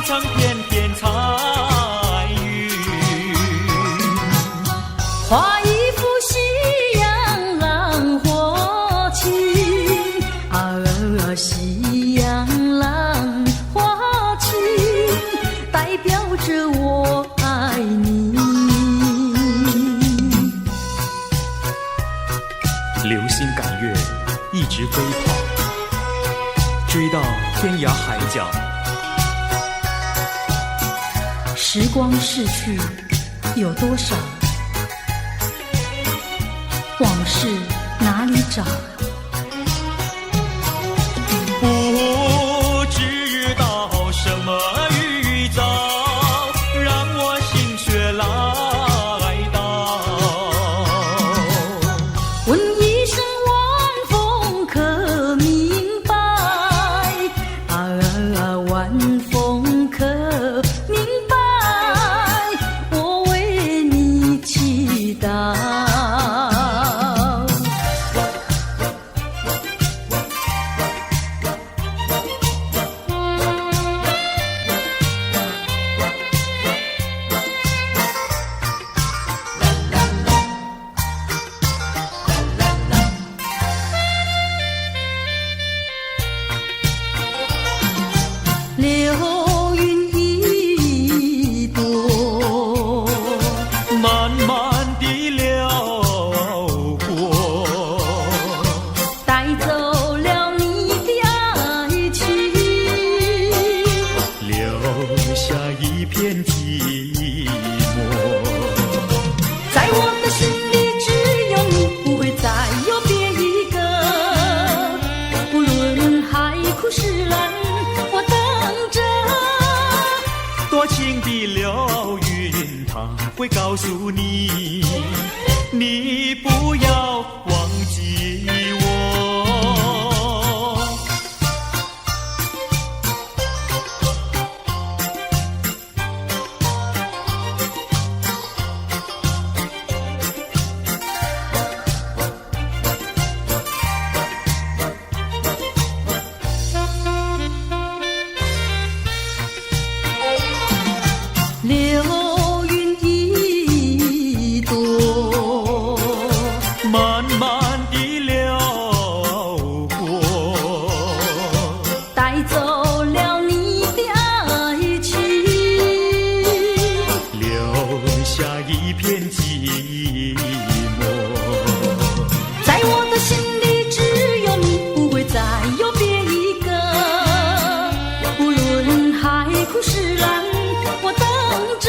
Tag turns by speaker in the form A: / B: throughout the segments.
A: 场翩翩彩云。
B: 画一幅夕阳浪花情，夕阳浪花情，代表着我爱你。
A: 流星赶月，一直飞跑，追到天涯海角。
B: 时光逝去有多少？往事哪里找？
A: 不知道什么预兆，让我心血来到。
B: 问一声晚风可明白？晚风可明白？我为你祈祷。流云一朵，
A: 慢慢地流过，
B: 带走了你的爱情，
A: 留下一片寂寞。
B: 在我的心里只有你，不会再有别一个。不论海枯石烂，我等着。
A: 多情的流云，它会告诉你，你不要忘记我。
B: 流云一朵，
A: 慢慢地流过，
B: 带走了你的爱情，
A: 留下一片寂寞。
B: 在我的心里只有你，不会再有别一个。不论海枯石烂，我等着。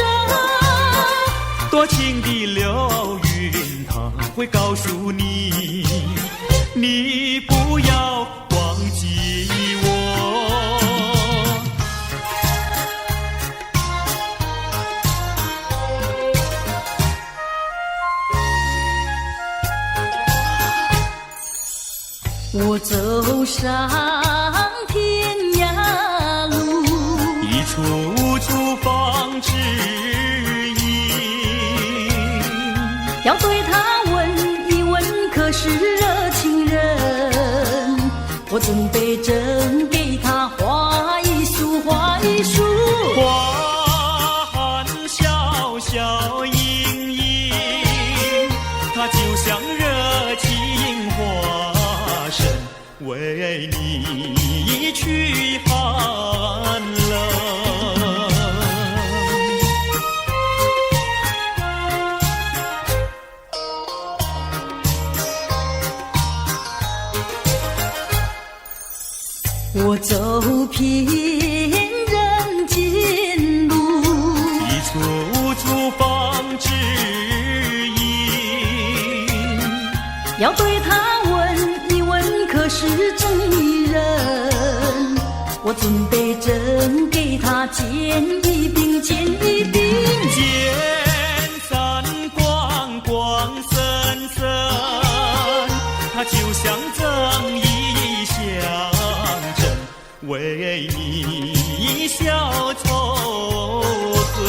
A: 多情的流云，它会告诉你，你不要忘记我。
B: 我走上天涯路，
A: 一处处放指引，
B: 要对他问一问，可是热情人？我准备真给他画一束，画一束。
A: 花含笑笑盈盈，它就像热情化身，为你去寒冷。
B: 我走遍人间路，
A: 一处处放指引，
B: 要对他问一问，可是真一人？我准备真给他见一并，见一并。
A: 见散光光森森，它就像正义象征，为你消愁恨。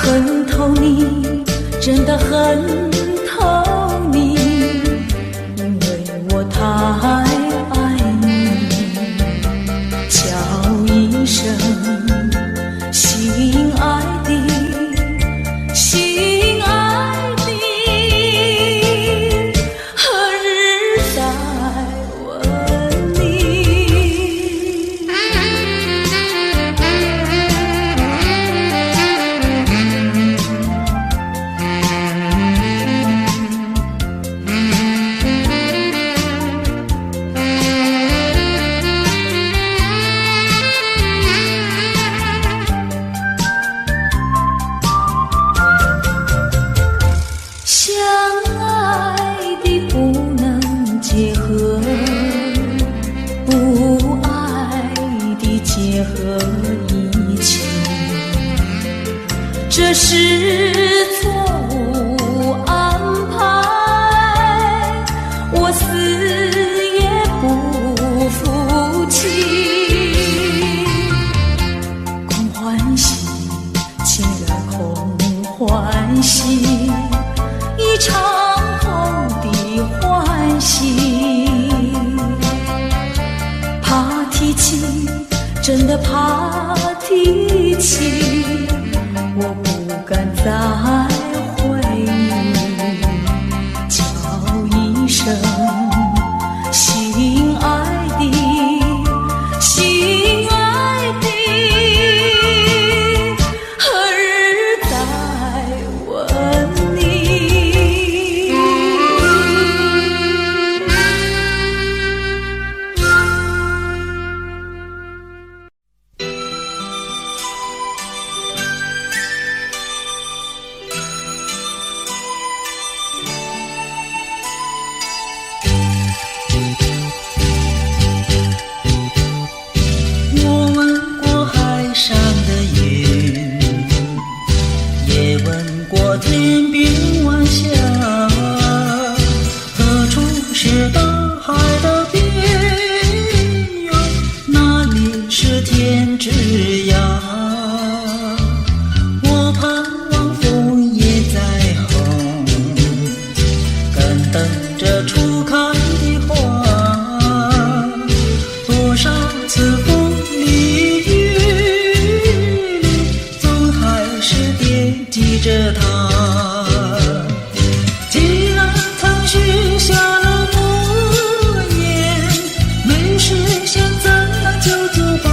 B: 恨透你，真的恨透你，因为我太爱你。叫一声心爱的，心爱的，何日再问你？相爱的不能结合，不爱的结合一起，这是错误安排，我死也不服气。空欢喜，情愿空欢喜，一场空的欢喜。怕提起，真的怕提起，我不敢再回忆。叫一声心爱的，心爱的，何日再问你？
C: 我问过海上的云，也问过天边晚霞，何处是大海的边缘？哪里是天之涯？我盼望枫叶再红，更等着初开的花。多少次风里雨里，总还是惦记着他。既然曾许下了诺言，没实现怎能就作罢？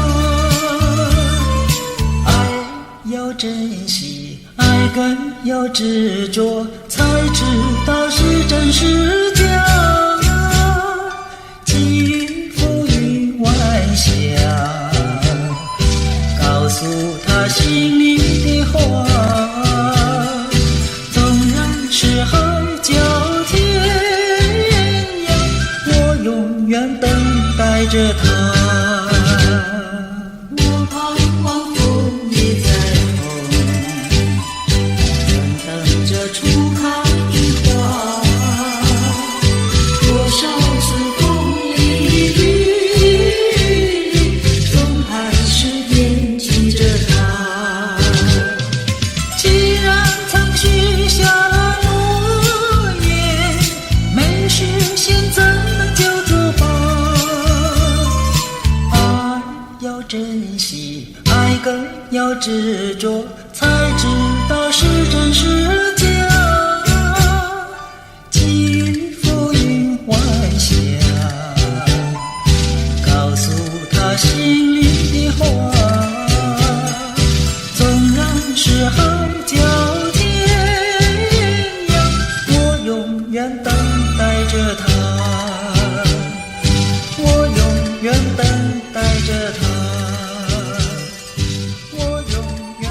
C: 爱要珍惜，爱更要执着，才知道是真是假。寄予浮云晚霞，告诉他心里的话。纵然是海角天涯，我永远等待着他。我盼望枫叶再红，更等着初开的花。多少次风里雨里，总还是惦记着他。既然曾许下了诺言，没实现怎能就作罢？爱要珍惜，爱更要执着，才知道是真是假。寄予浮云晚霞，告诉他心里的话。纵然是海角天涯，我永远等待着他。我永远等待着他。我永远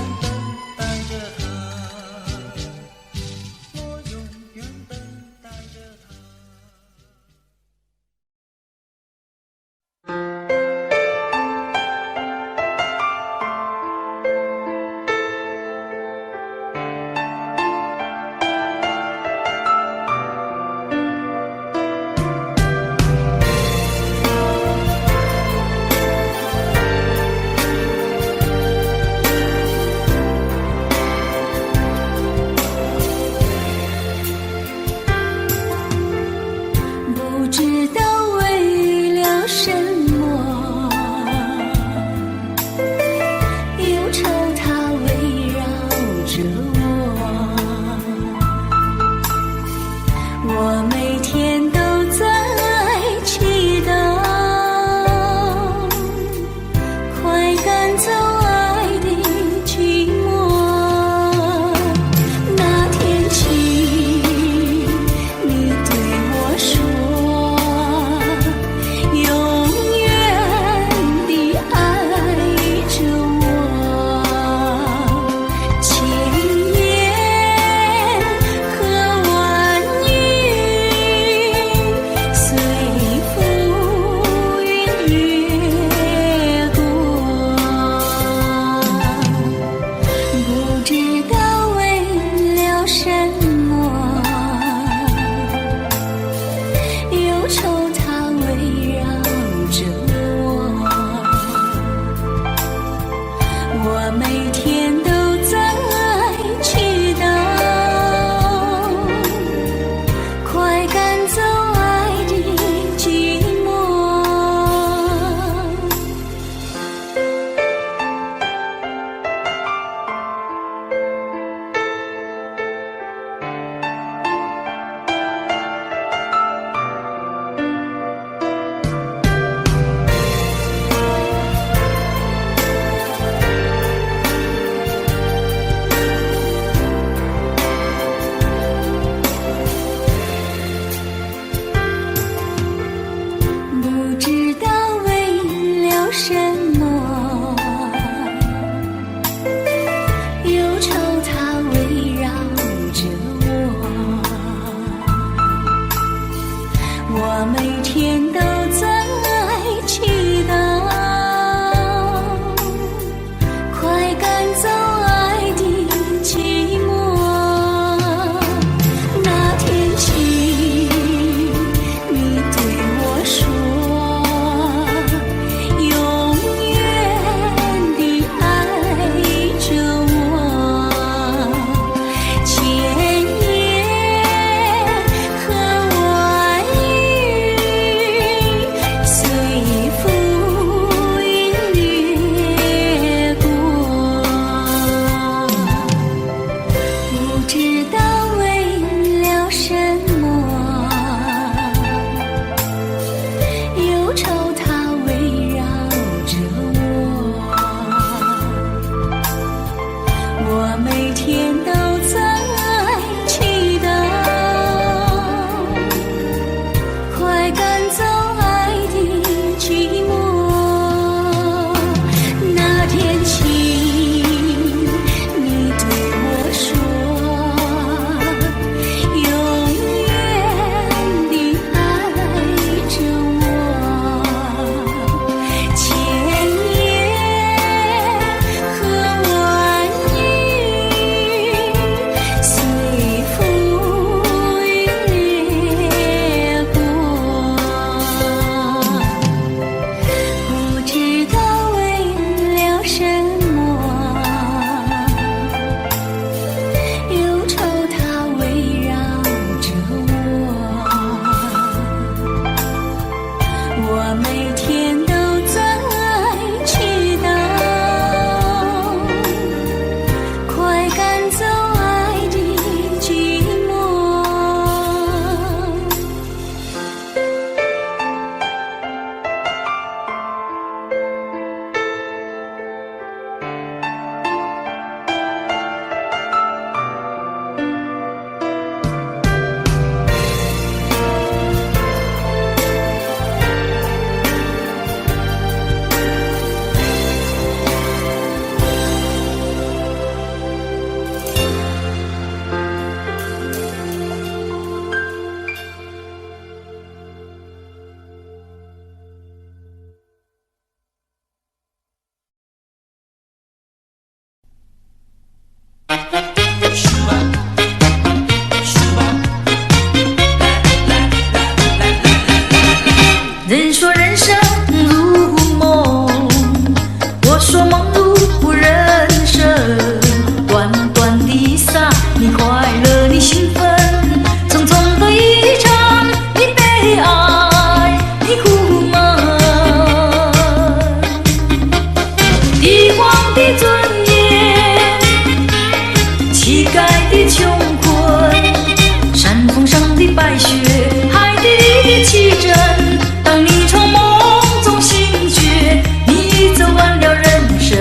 B: 走爱的寂寞。人说人生如梦，我说梦如人生。短短的撒，你快乐，你兴奋，匆匆的一场，你悲哀，你苦闷。帝王的尊严，乞丐的穷困，山峰上的白雪，海底里的奇珍。当你从梦中醒觉，你走完了人生。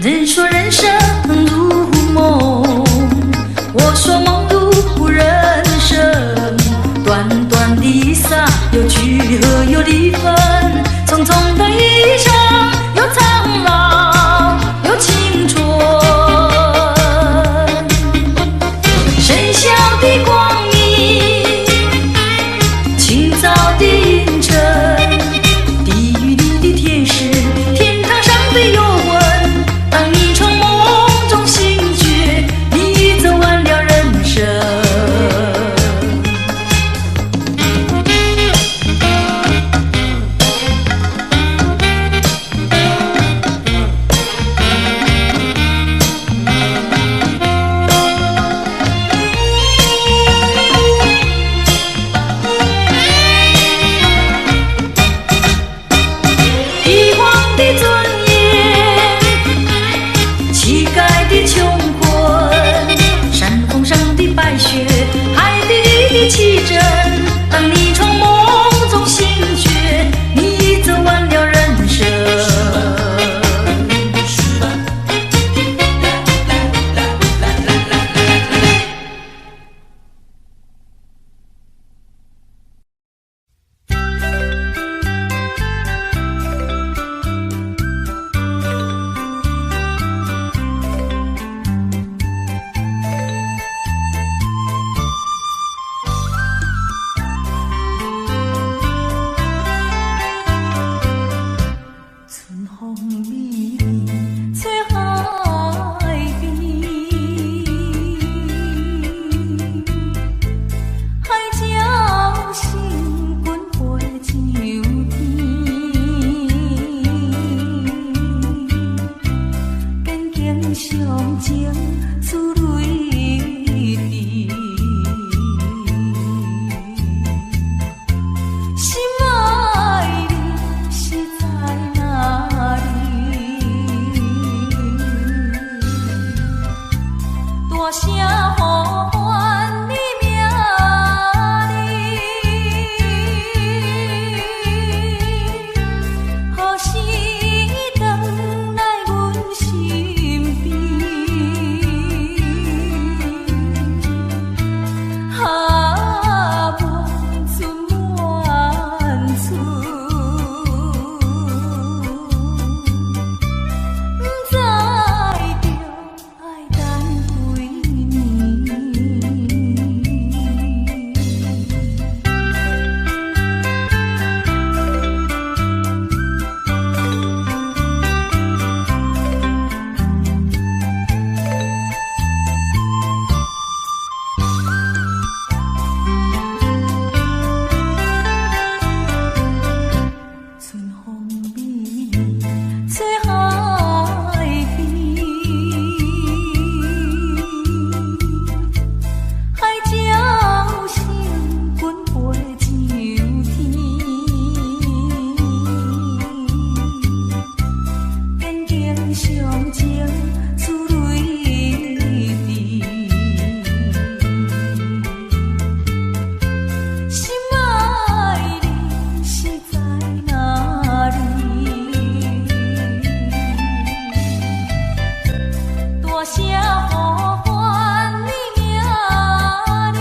B: 人说人生如梦，我说梦如人生。短短的撒，有聚合有离分，匆匆的一场，有苍老有青春。深晓的光明，清早的阴沉，地狱里的天使，天堂上的幽魂。当你从梦中醒觉，你走完了人生。帝王的尊严，乞丐的穷困，山峰上的白雪，海底里的奇珍。当你从梦中醒觉，你走完了人生。春风微微吹海边，海鸟声滚飞秋天，坚强上情似泪滴。心爱的是在哪里？大声呼唤你名字，何时回来阮身边？写好还你名哩，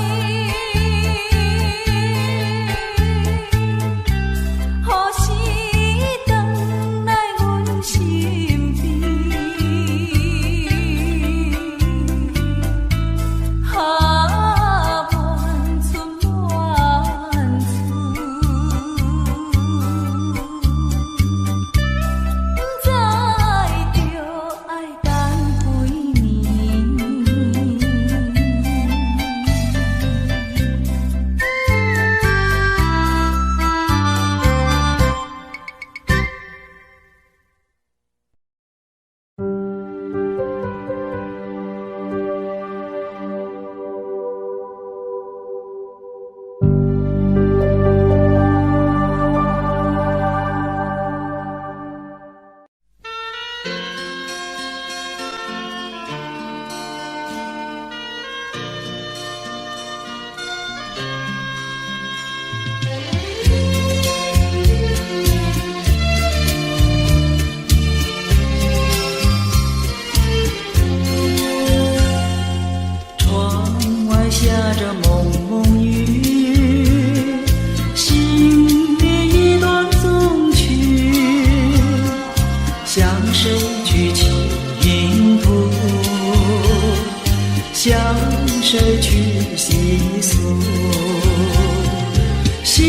B: 何时回来阮身边？啊，万春万春，不知着爱等几年。
C: 窗外下着蒙蒙雨，心里一段衷曲，向谁去倾吐？向谁去细诉？心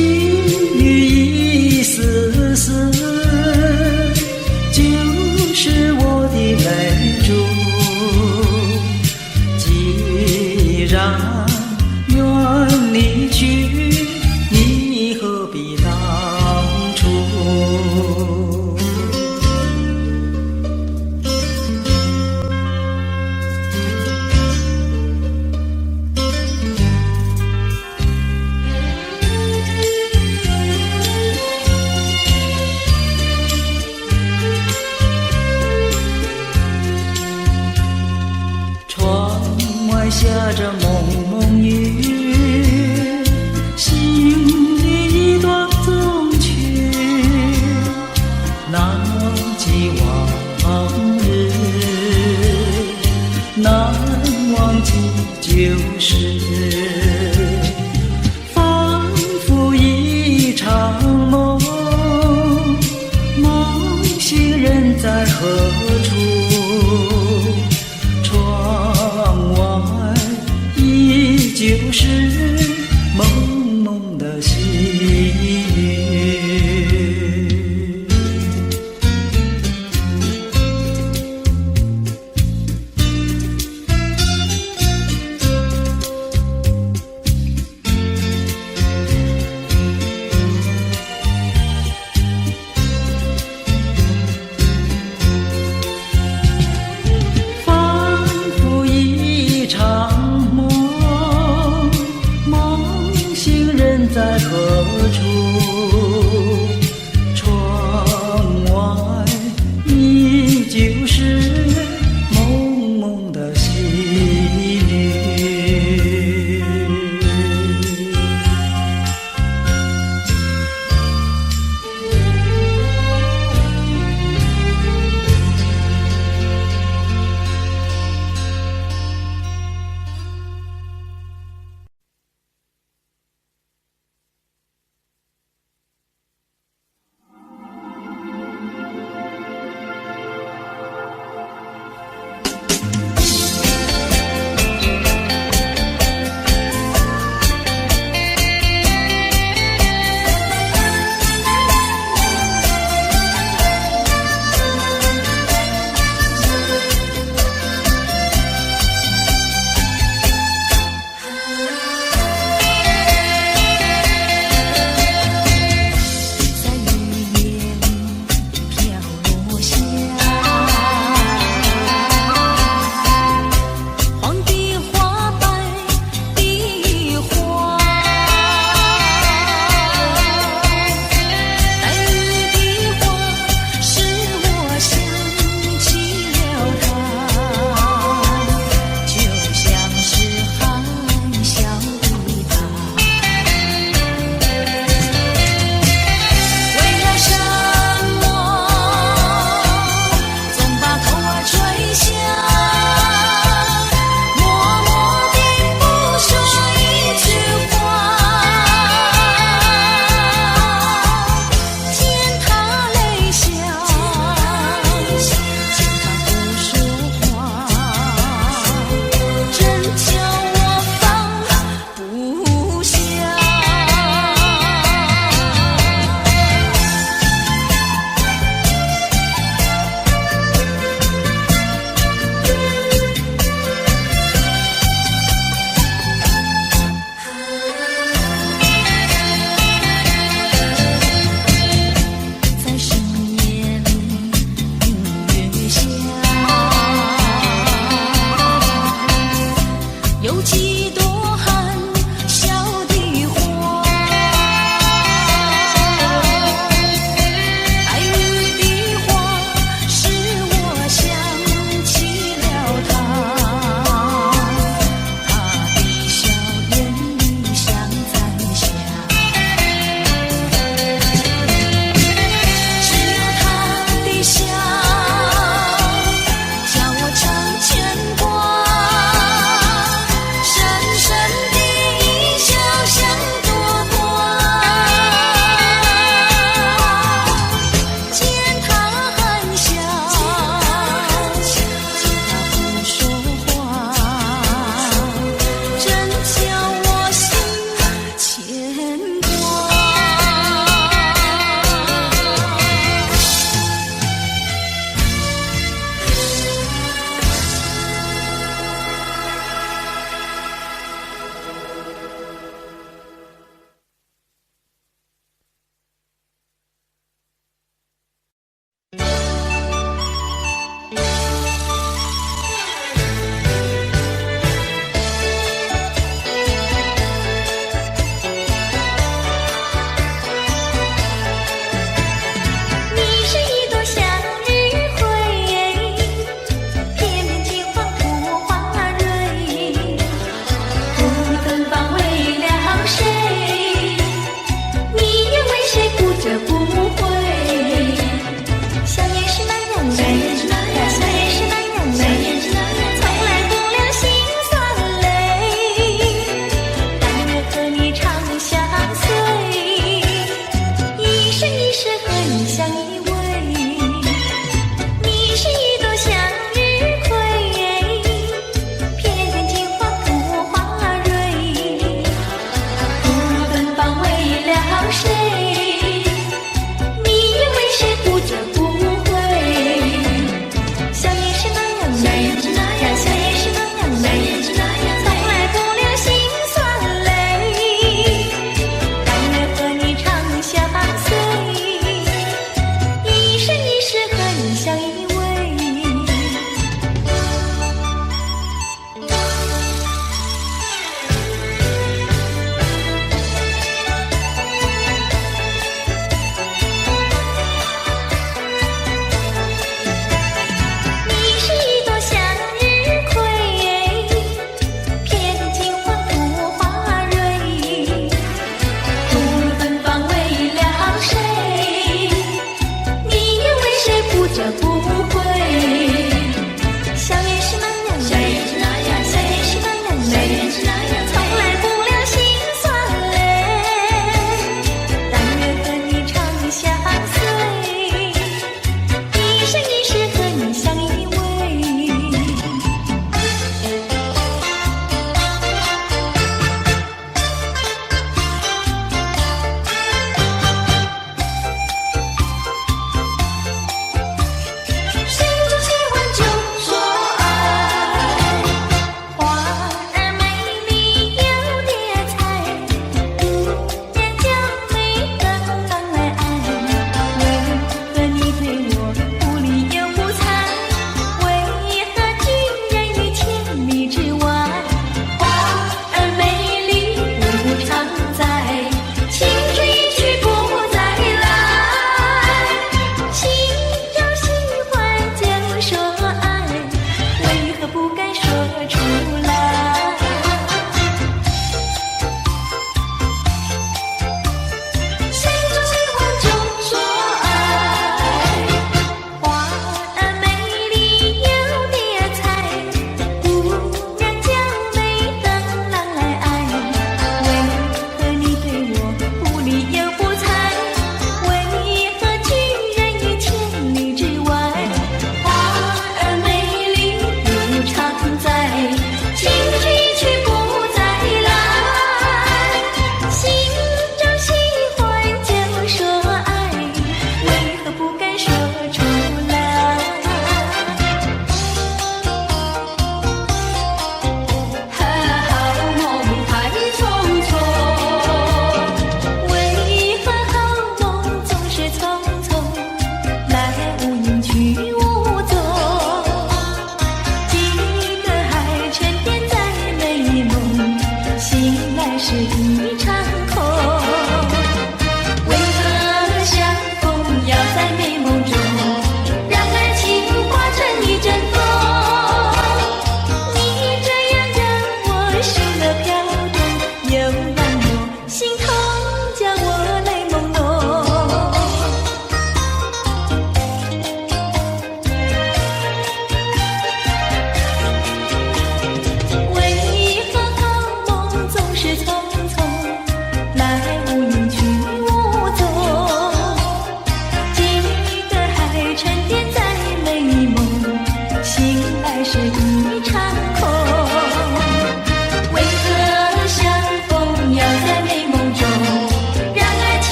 C: 语一丝丝，就是我的泪珠。既然愿离去，你何必当初？窗外下着蒙蒙雨，心里一段衷曲，难忘记往日，难忘记旧时，仿佛一场梦，梦醒人在何处？窗外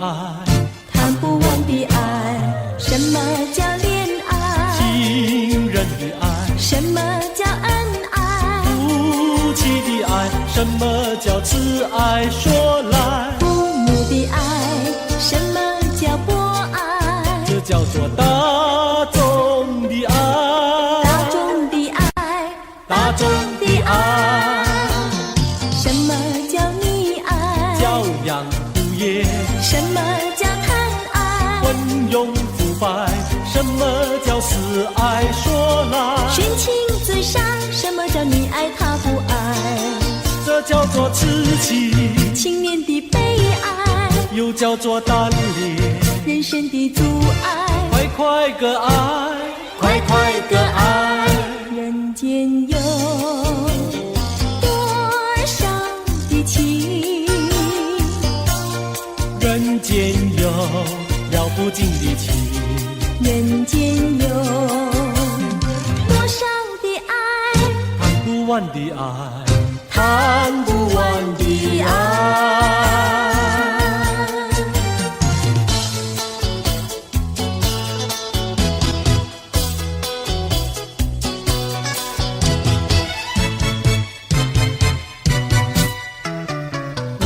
A: 爱，
B: 谈不完的爱，什么叫恋爱？
A: 情人的爱，
B: 什么叫恩爱？
A: 夫妻的爱，什么叫慈爱？说来，
B: 父母的爱，什么叫博爱？
A: 这叫做大众的爱，
B: 大众的爱，
A: 大众的爱，
B: 什么叫溺爱？
A: 教养父业，
B: 什么叫贪爱？
A: 昏庸腐败，什么叫死爱？说来，
B: 寻情追杀，什么叫你爱他不爱？
A: 这叫做痴情，
B: 青年的悲哀，
A: 又叫做单恋，
B: 人生的阻碍。
A: 快快个爱，快快个爱，
B: 人间有多少的情？
A: 人间有了不尽的情，
B: 人间有多少的爱？
A: 谈不完的爱，谈不完的爱。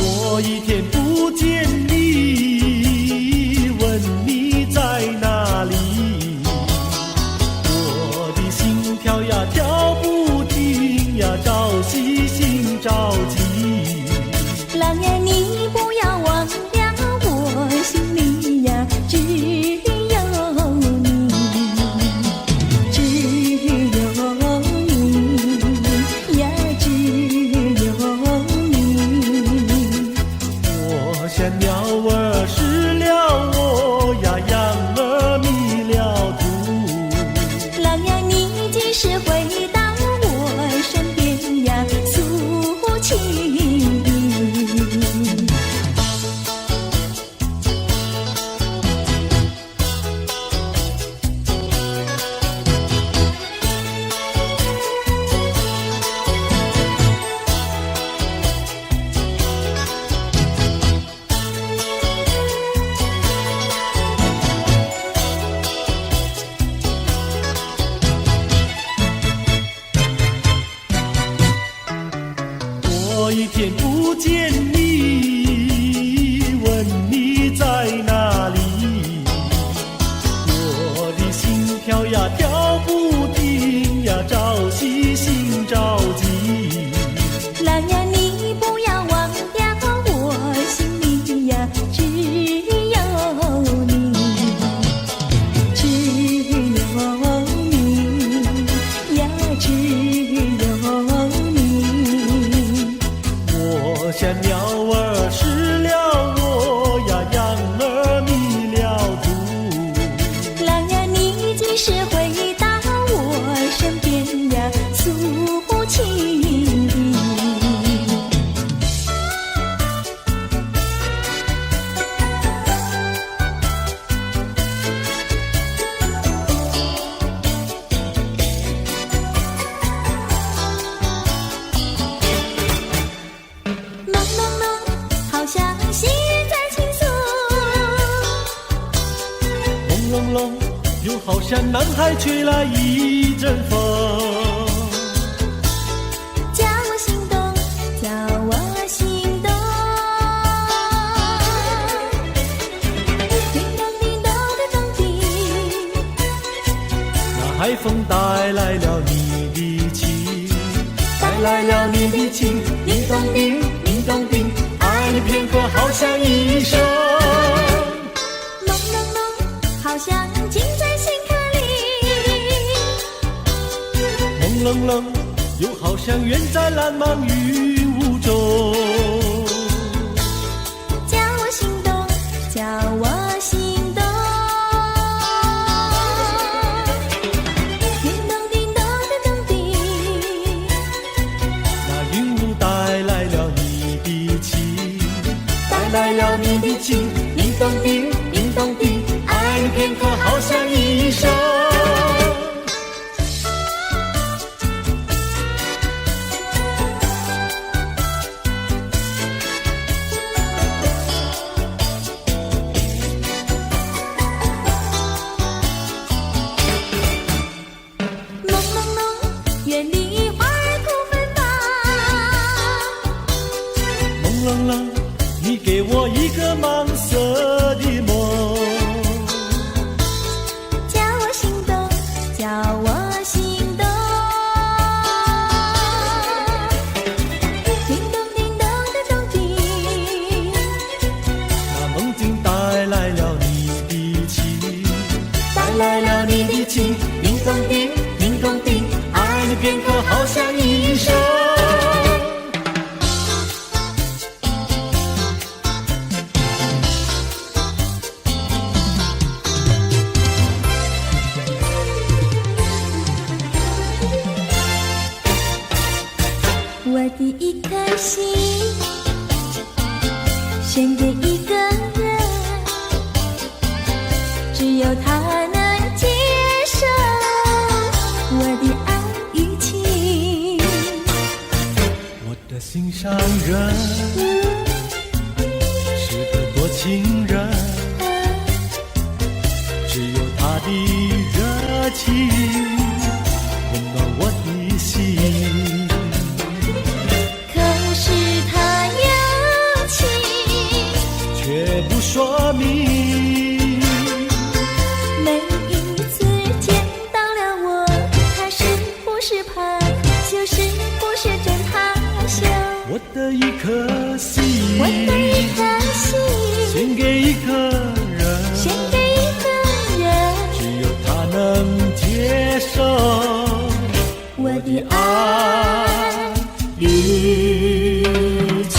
A: 我一天不见你，问你在哪里，我的心跳呀跳不停呀，着急心着急。
B: 郎呀，你不要忘了我心里呀，只有你，只有你呀，只有你。
A: 我像鸟儿失了窝呀，羊儿迷了途。
B: 郎呀，你几时回到我身边呀，诉情意？
A: 我一天不见你，问你在哪里，我的心跳呀跳不停呀，着急心着急。
B: 郎呀，你不要忘掉我心里呀，只有你，只有你呀，只有你。
A: 我像鸟儿失了窝呀，羊儿迷了途。
B: 郎呀，你几时回到我身边呀，诉情意？朦朦胧，好像细雨在倾诉，
A: 朦胧胧，又好像南海吹来一阵风。
B: 叫我心动，叫我心动。叮咚叮咚的咚叮，
A: 那海风带来了你的情，带来了你的情，叮咚叮，叮咚叮，爱你片刻好像一生。
B: 朦胧胧，好像浸在心坎里。
A: 朦胧胧，又好像远在蓝茫云雾中。
B: 叫我心动，叫我心动。叮咚叮咚的咚叮，
A: 那云雾带来了你的情，带来了你的情，叮咚叮，叮咚叮，爱你片刻好像一生。了你的情，叮咚叮，叮咚叮，爱你片刻好像一生。
B: 我的一颗心献给一个人，只有他能接受我的爱与情。
A: 我的心上人是个多情人，只有他的热情温暖我的心。却不说明，
B: 每一次见到了我，他是不是怕，就是不是真他乡。
A: 我的一颗心，
B: 我的一颗心，
A: 献给一个人，
B: 献给一个人，
A: 只有他能接受
B: 我的爱与情。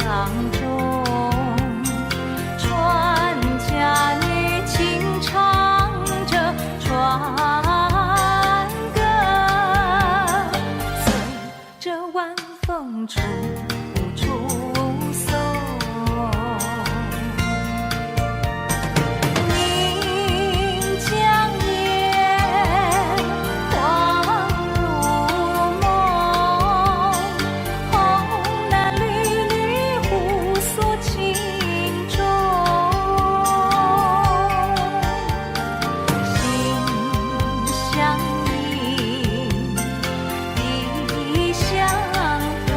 B: 中，船家女轻唱着船歌，随着晚风处处送。岷江夜，恍如梦，红男缕缕互诉情衷，心相印，意相通，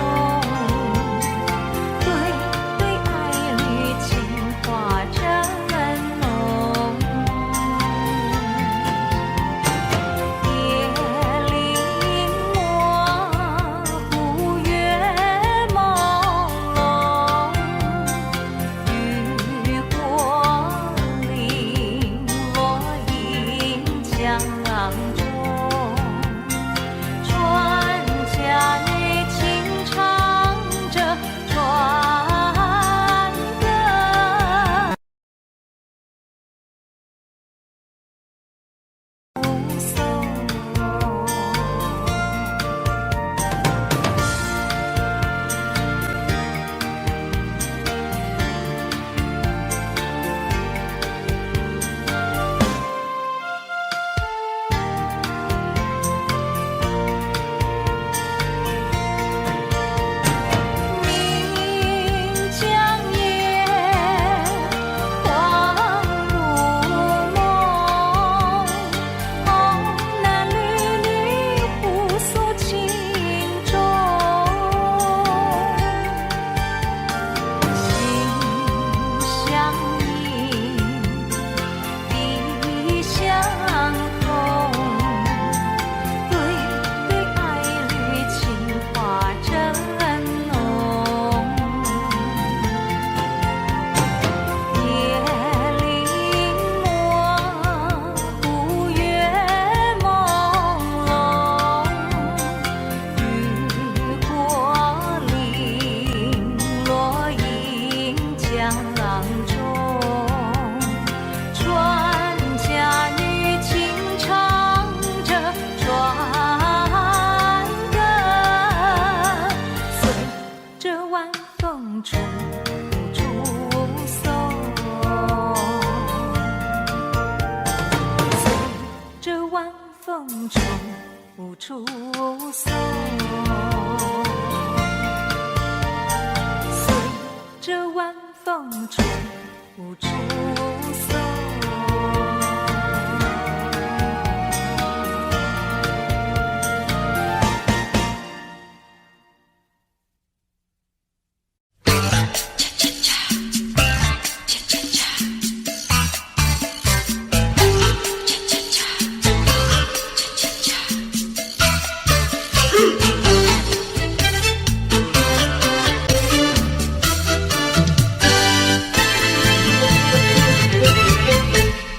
B: 对对爱侣情话真浓。夜里模糊月朦胧，渔火零落映江中，船家女轻唱着船歌，护送。岷江夜，恍如梦，红男缕缕互诉情衷，心相印，意相通，对对爱侣情话真浓。夜里模糊月朦胧，渔火零落映江中，船家女轻唱着船歌，随着晚风处处送，随着晚风处处送，随着晚风处处送。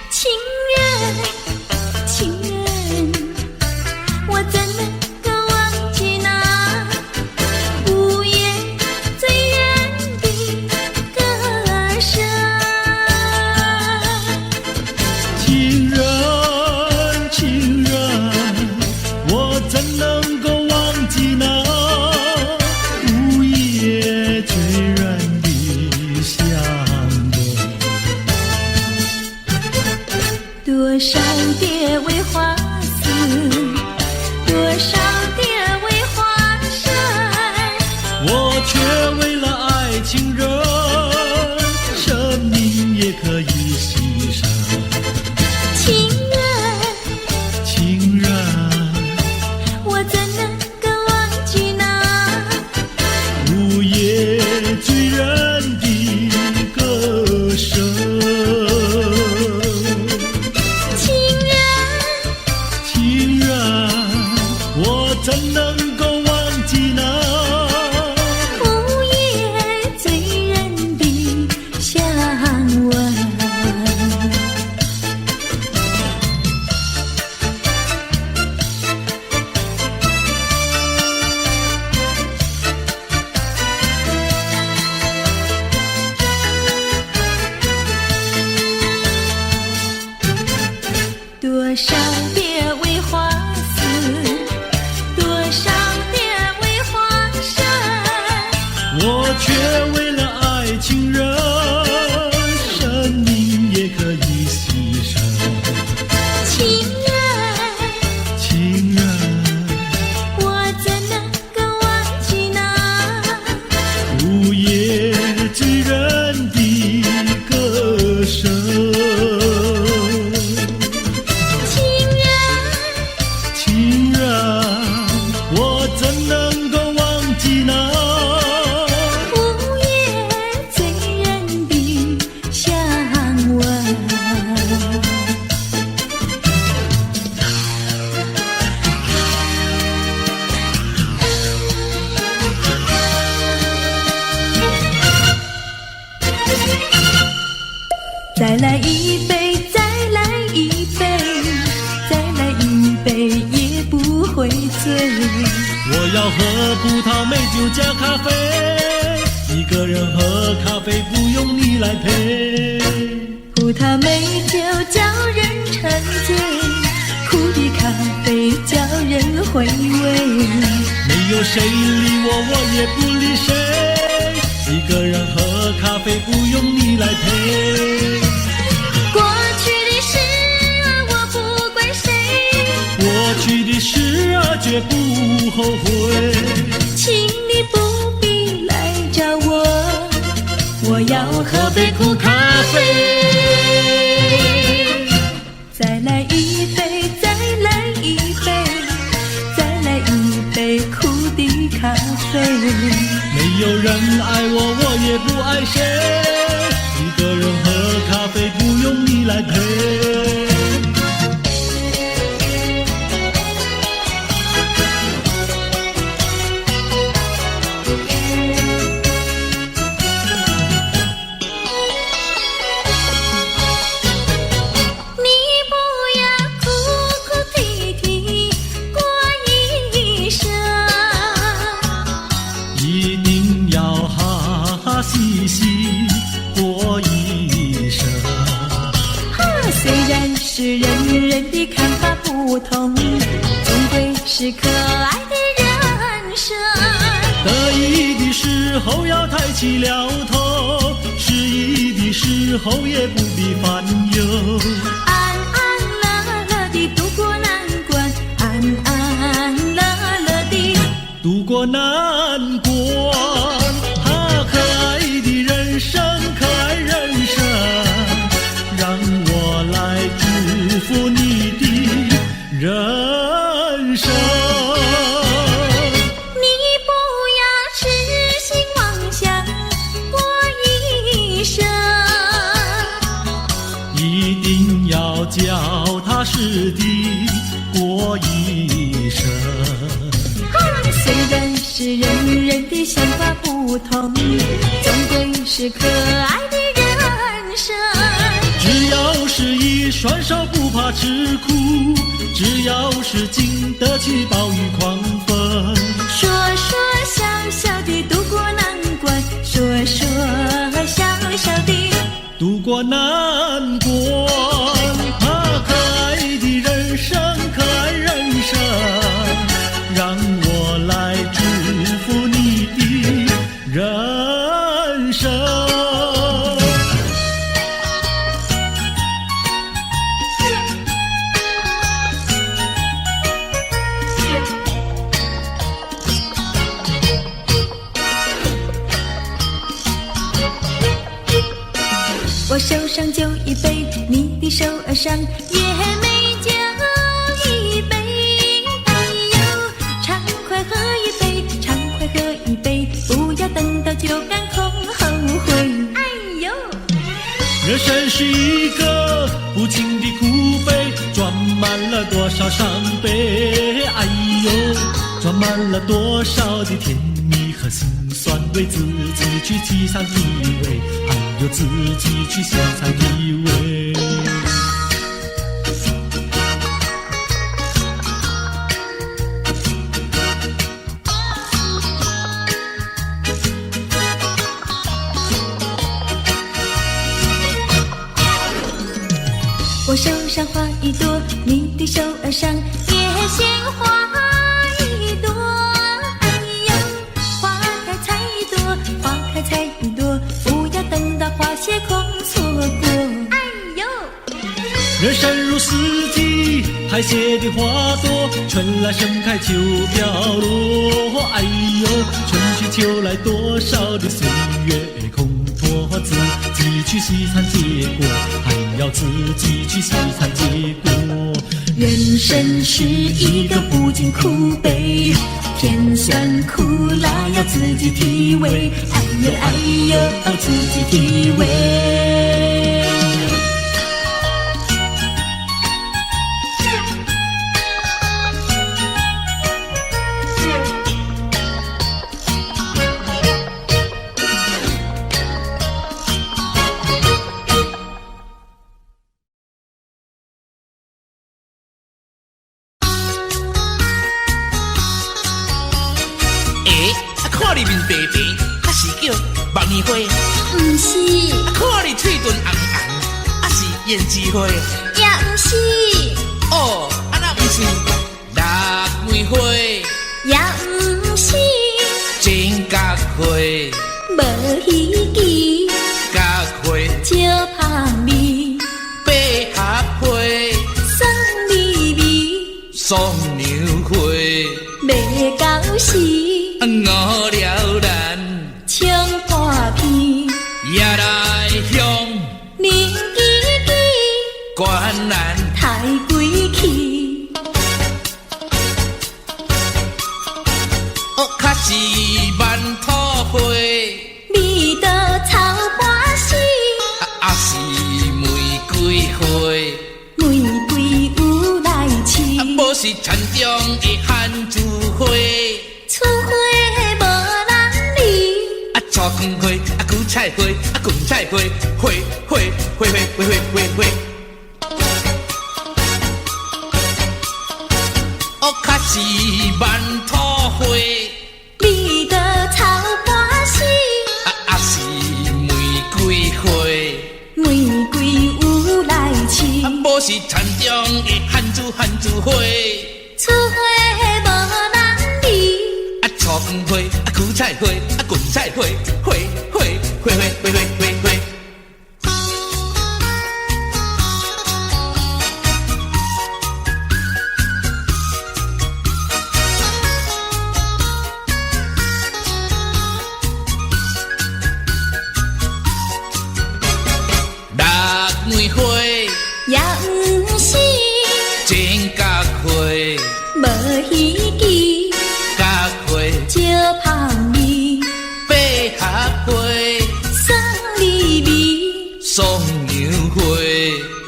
B: 情人，情人，我怎能够忘记那午夜醉人的歌声？
A: 情人，情人，我怎能够忘记那午夜醉人的香味？
B: 多少蝶为花死，多少蝶为花生，
A: 我却为了爱情人，生命也可以牺牲。
B: 情人，
A: 情人，
B: 我怎能够忘记那
A: 午夜醉人的歌声。
B: 情人？
A: 我却为了爱情人，生命也可以牺牲。
B: 情人，
A: 情人，
B: 我怎能够忘记那
A: 午夜醉人的歌声。
B: 情人，
A: 情人，我怎能够忘记那
B: 午夜醉人的香吻。再来一杯，再来一杯，再来一杯也不会醉。
A: 我要喝葡萄美酒加咖啡，一个人喝咖啡不用你来陪。
B: 葡萄美酒叫人沉醉，苦的咖啡叫人回味。
A: 没有谁理我，我也不理谁，一个人喝咖啡不用你来陪。
B: 过去的事儿我不怪谁，
A: 过去的事儿绝不后悔。
B: 请你不必来找我，我要喝杯苦咖啡。再来一杯，再来一杯，再来一杯苦的咖啡。
A: 没有人爱我，我也不爱谁，一个人喝咖啡不用你来陪。细细过一生，
B: 虽然是人人的看法不同，终归是可爱的人生。
A: 得意的时候要抬起了头，失意的时候也不必烦忧。
B: 安安乐乐地度过难关，安安乐乐地
A: 度过难关。可爱的人生，可爱人生，让我来祝福你的人生。
B: 你不要痴心妄想过一生，
A: 一定要脚踏实地过一生。
B: 虽然是人人的想法不同，终归是可爱的人生。
A: 只要是一双手不怕吃苦，只要是经得起暴雨狂风。
B: 说说笑笑地度过难关，说说笑笑地
A: 度过难关。可爱的人生，可爱人生，让我来祝福你的人生。
B: 我手上就一杯，你的手儿上也美酒一杯。哎呦，畅快喝一杯，畅快喝一杯，不要等到酒干空后悔。哎呦，
A: 人生是一个无情的苦杯，装满了多少伤悲。哎呦，装满了多少的甜蜜和辛酸，为自己去沏上体味，还有自己去欣赏体味。
B: 我手上花一朵，你的手儿上也鲜花一朵。哎呦，花开采一朵，花采一朵，不要等到花谢空错过。哎呦！
A: 人生如四季，排泄的花朵，春来盛开，秋飘落。哎呦，春去秋来，多少的岁月空托，自己去细参结果，还要自己去细参结果。
B: 人生是一个不尽苦悲，甜酸苦辣要自己体味。哎呦哎呦，自己体味。
D: 看你面白白，还是叫万年花？
B: 不是，
D: 看你嘴唇红红，还是胭脂花？
B: 也不是，
D: 哦，那不是腊梅花，
B: 也不是，
D: 真角花，
B: 无稀奇，
D: 角花，
B: 招香味，
D: 百合花，
B: 酸味味，
D: 双牛花，
B: 袂到时。
D: 我了咱
B: 唱半片，
D: 也来向
B: 年纪纪，
D: 关咱
B: 太贵气。
D: 哦，较是万土花，
B: 味道草花死，
D: 也是玫瑰花，
B: 玫瑰有来试，
D: 无是田中的番薯花。
B: 厝花无人理，
D: 菜根花，韭菜花，芹菜花，花花花花花花花。哦，较是万土花，
B: 味道草花死，
D: 也是玫瑰花，
B: 玫瑰有来试，
D: 无是田中的番薯花。
B: 厝花无人理。
D: 菜根花，韭菜花，芹菜花，花花花花花花花花。腊梅花，
B: 也不是，
D: 真角花，
B: 无稀奇，
D: 角花。
B: 招香味，
D: 百合花，
B: 酸味味，
D: 双牛花，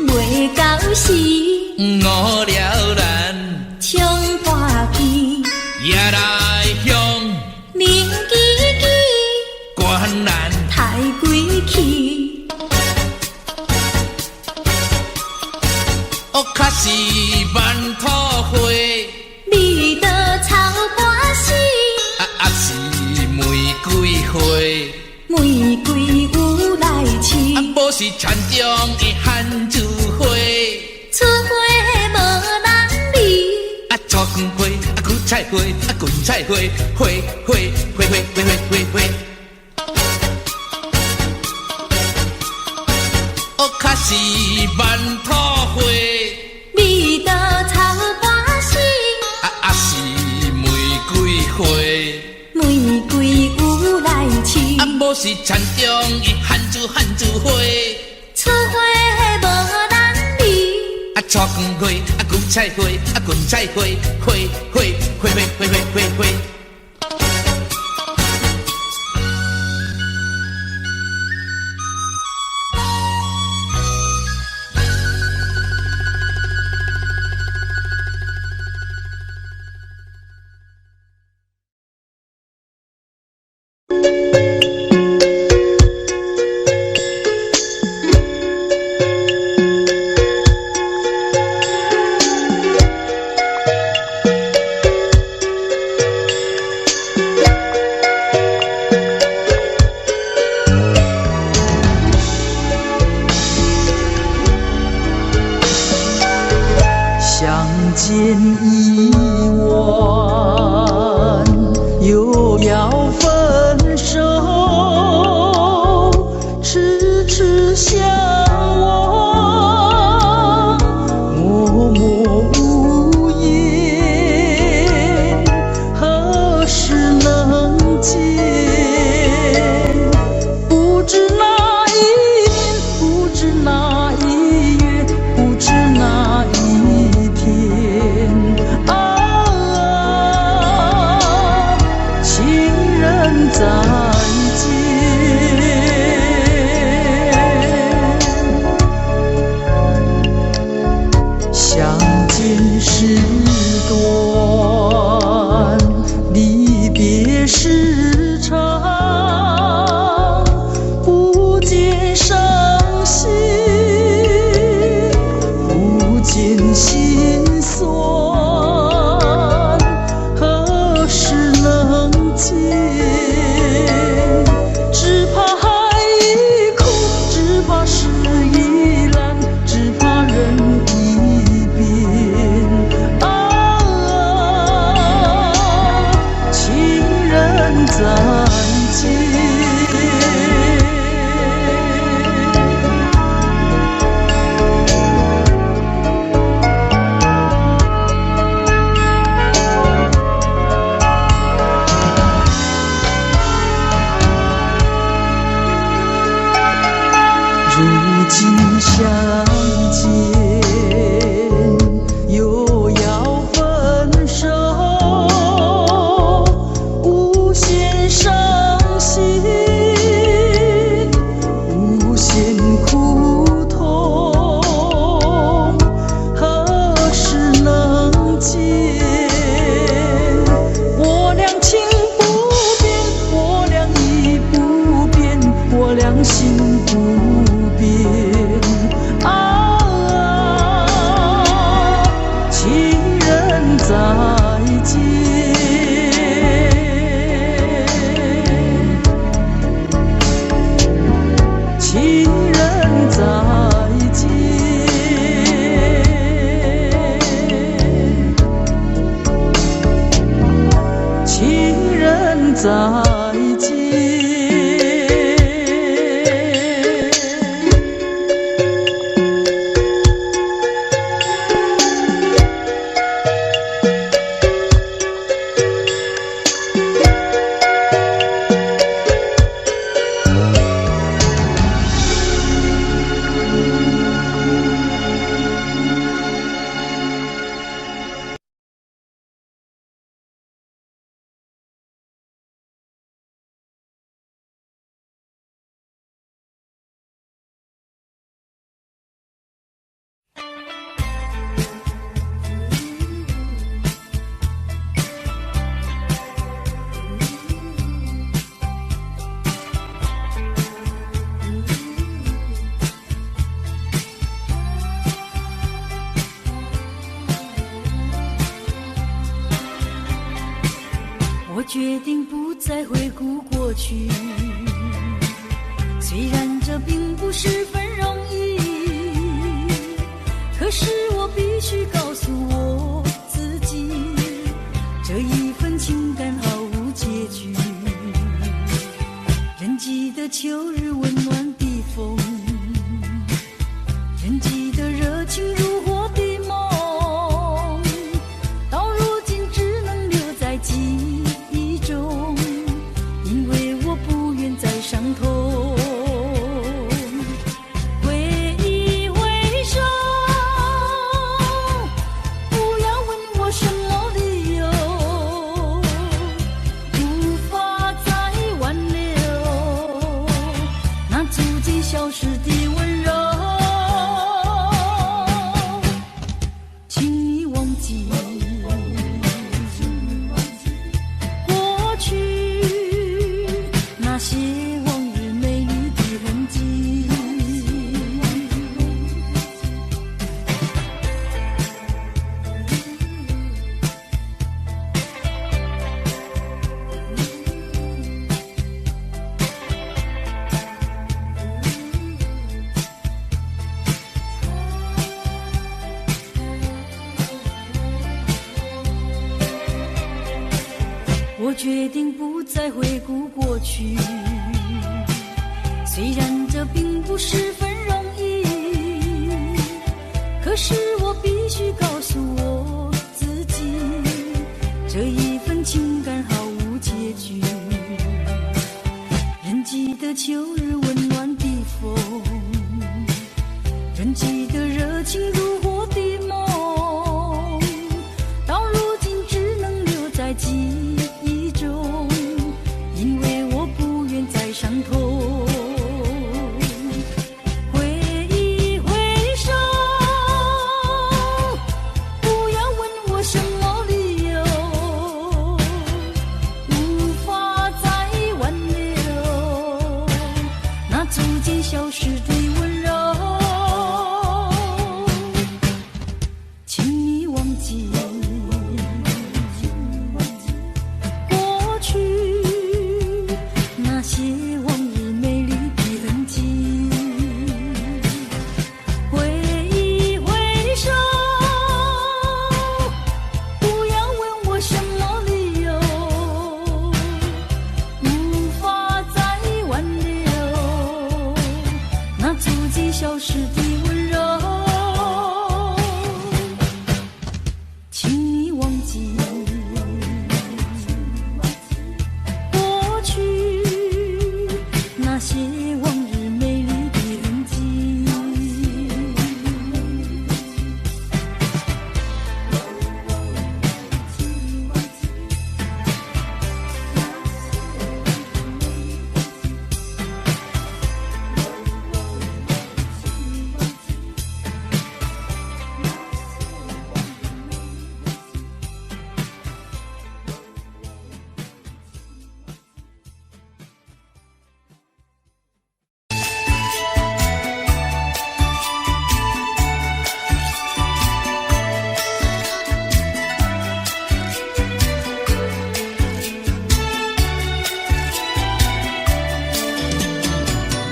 B: 袂到时，
D: 我了咱
B: 唱半片，
D: 也来向
B: 年纪纪，
D: 关咱
B: 太贵气。
D: 哦，较是万土花，
B: 味道草花死，
D: 也是玫瑰花，
B: 玫瑰有来试，
D: 无是田中的番薯花。
B: 厝花无人理，
D: 菜根花，韭菜花，芹菜花，花花花花花花花。哦，较是万土花，
B: 味道草花死，
D: 也是玫瑰花，
B: 玫瑰有来试，
D: 无是田中的番薯花。
B: 厝花无人理，
D: 菜根花，韭菜花，芹菜花，花花花花花花花花。
C: 见一晚，又要分手。向往，默默无言，何时能见？不知哪一年，不知哪一月，不知哪一天啊，情人再见。相见时短，离别时长，不见伤心，不见心酸，何时能见？只怕海已空，只怕事已烂，只怕人已变啊，情人再见。如今相见，又要分手，无限伤心，无限苦痛，何时能见？我俩情不变，我俩意不变，我俩心不变啊，情人再见，情人再见，情人再见。
B: 我决定不再回顾过去，虽然这并不十分容易，可是我必须告诉我自己，这一份情感毫无结局。仍记得秋日温暖的风，仍记得热情如火的梦，到如今只能留在记忆中，因为我不愿再伤痛。挥一挥手，不要问我什么理由，无法再挽留那逐渐消失的温柔。请你忘记过去那些往日美丽的痕迹。我决定不再回顾过去，虽然这并不十分可是我必须告诉我自己，这一份情感毫无结局。仍记得秋日温暖的风，仍记得热情如火的梦，到如今只能留在记忆中，因为我不愿再伤痛。挥一挥手，不要问我什么理由，无法再挽留那逐渐消失的温柔。请你忘记过去那些往日美丽的痕迹，挥一挥手，不要问我什么理由，无法再挽留那逐渐消失的温柔。请你忘记过去那些往日美丽的痕迹。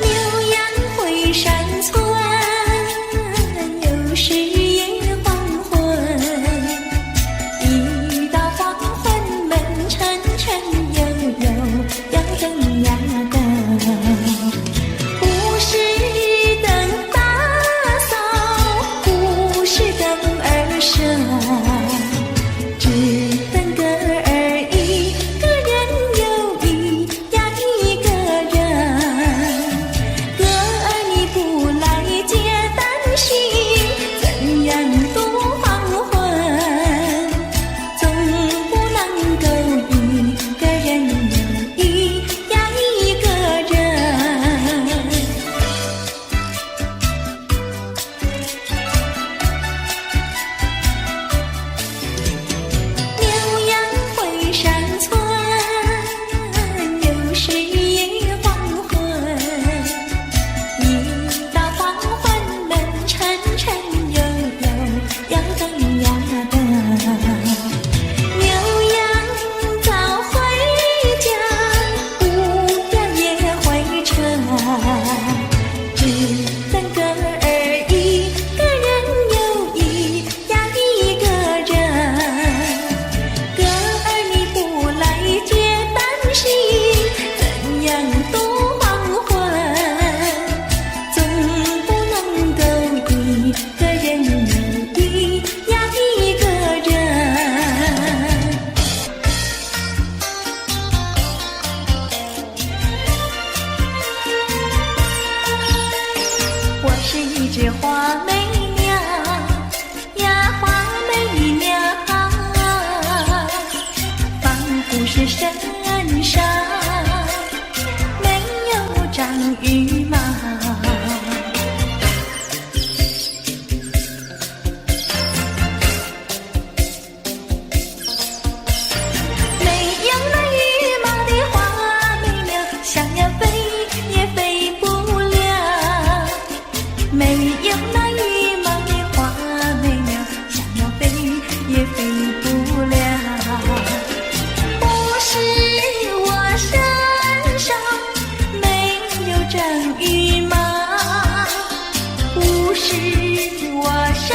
E: 牛羊回山村，又是夜黄昏。一到黄昏，门沉沉悠悠，要灯呀灯。不是灯打扫，不是灯儿射，只等个儿一个人又一呀一个人。歌儿你不来接担心，怎样度黄昏？总不能够一个人又一呀一个人。牛羊回山村，又是夜黄昏。一到黄昏，门沉沉悠悠，要灯呀灯。牛羊早回家，午夜也回城，只等个儿一个人又一呀一个人。歌儿你不来接担心，怎样度黄昏？总不能够一个人又一呀一个人。我是一只花媚鸟呀，花媚鸟，仿佛是身上没有长羽毛。没有那羽毛的花媚鸟，想要飞也飞不了。没有那羽毛的花媚鸟，想要飞也飞不了。不是我身上没有长羽毛，不是我身。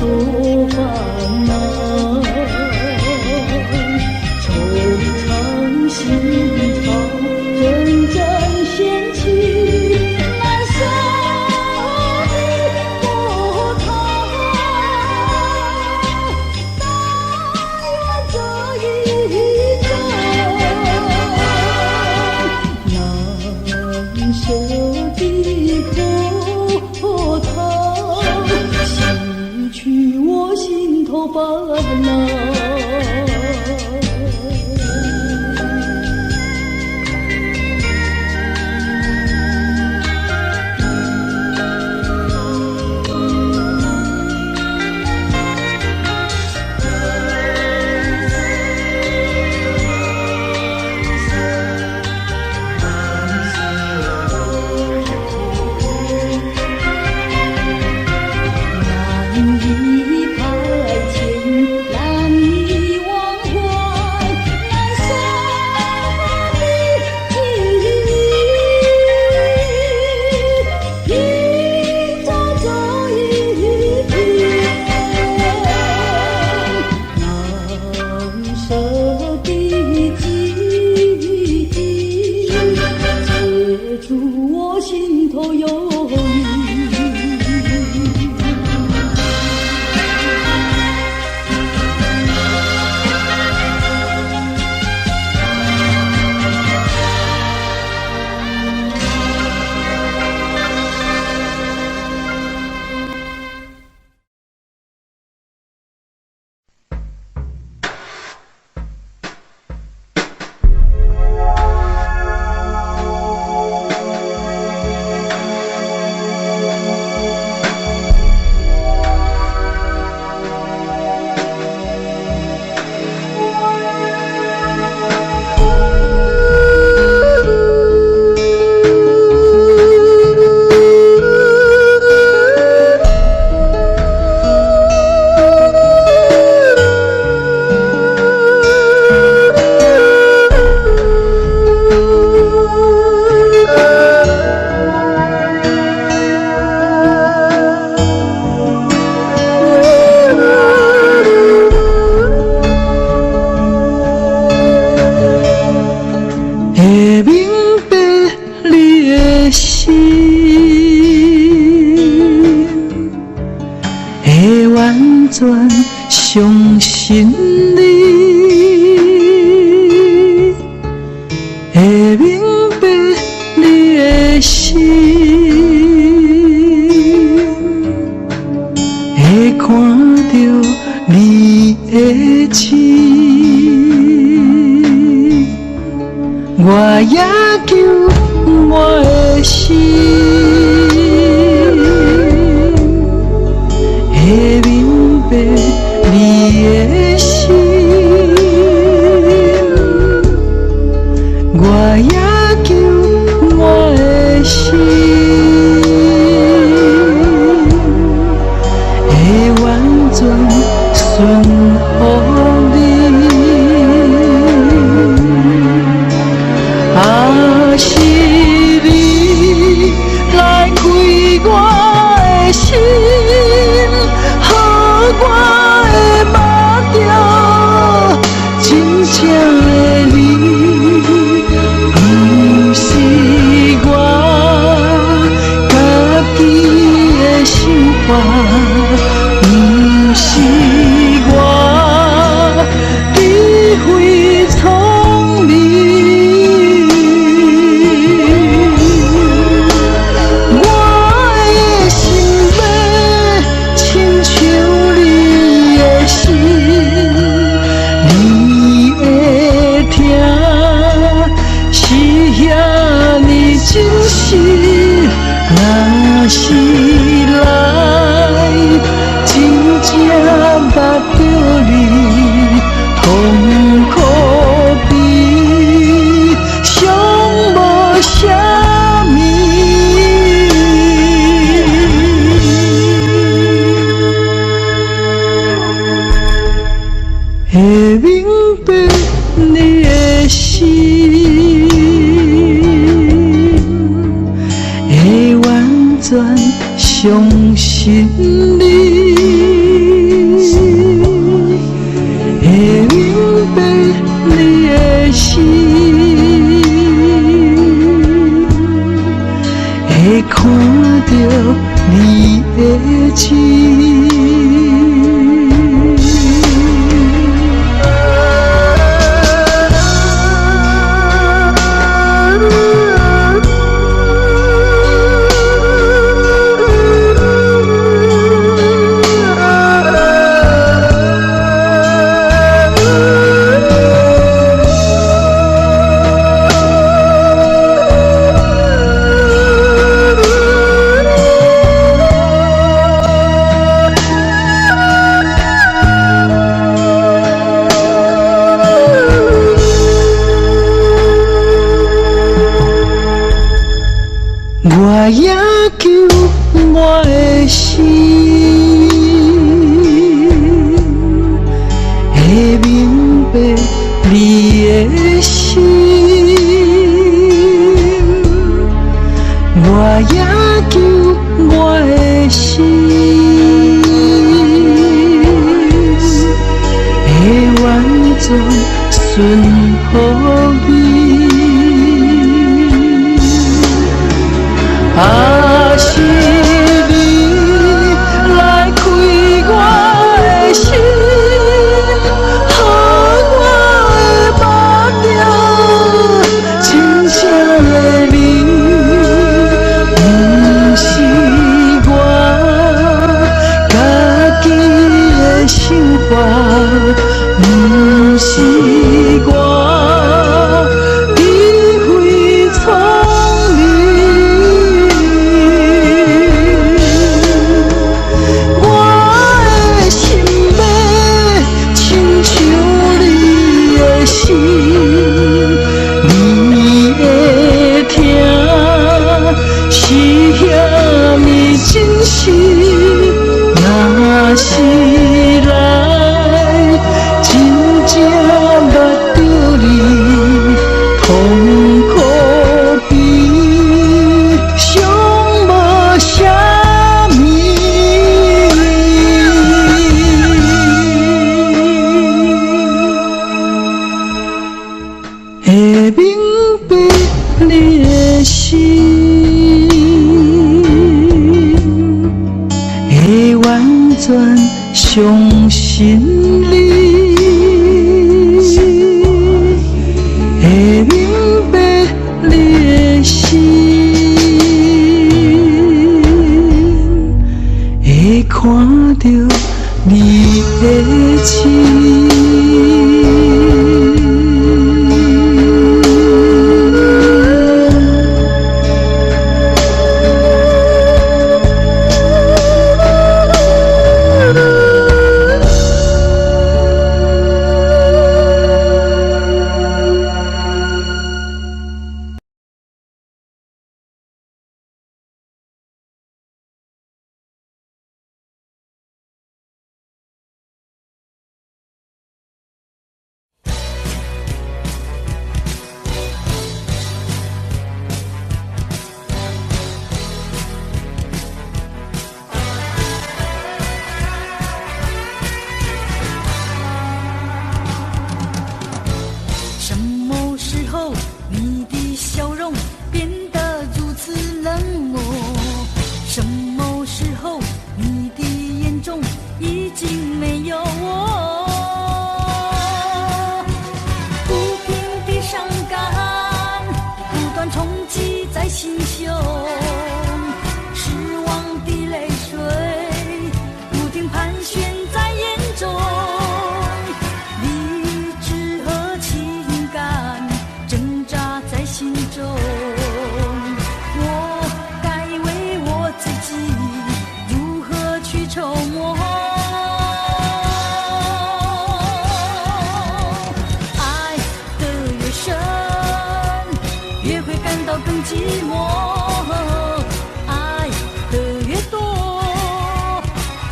B: 作烦恼，惆怅心头，阵阵掀起难舍的波涛。但愿这一生难舍的波涛，洗去我心头烦恼。
C: 全相信你，会明白你的心，会看到你的情，我也求我的心。你的心，我也求我的心，会完全顺服你。啊，是你来开我的心。我的目标，真正的你，不是我家己的想法，不是我智慧聪明，我的心要亲像。你会听，是遐呢真实，若是来，真正捌着你，痛苦比上无啥物。会明白你的心，会完全相信你。我也求我的心，会明白你的心。我也求我的心，会完全顺服你。啊，是你来开我的心，予我的目睭真正的你，不是我家己的想法，不是我。若是来真正捌着你，痛苦比上无啥物。会明白你的心，会完全相信你，会明白你的心，会看到你的情。
B: 什么时候你的笑容变得如此冷漠？什么时候你的眼中已经没有我？不平的伤感不断冲击在心胸，失望的泪水不停盘旋在眼中。心中，我该为我自己如何去筹谋？爱得越深，越会感到更寂寞；爱得越多，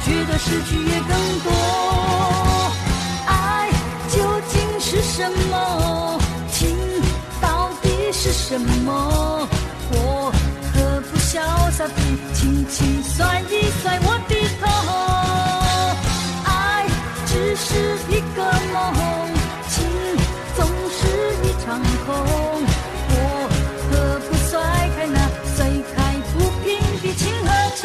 B: 觉得失去越更多。爱究竟是什么？情是什么？我何不潇洒地轻轻甩一甩我的头？爱只是一个梦，情总是一场空。我何不甩开那甩开不平的情和愁？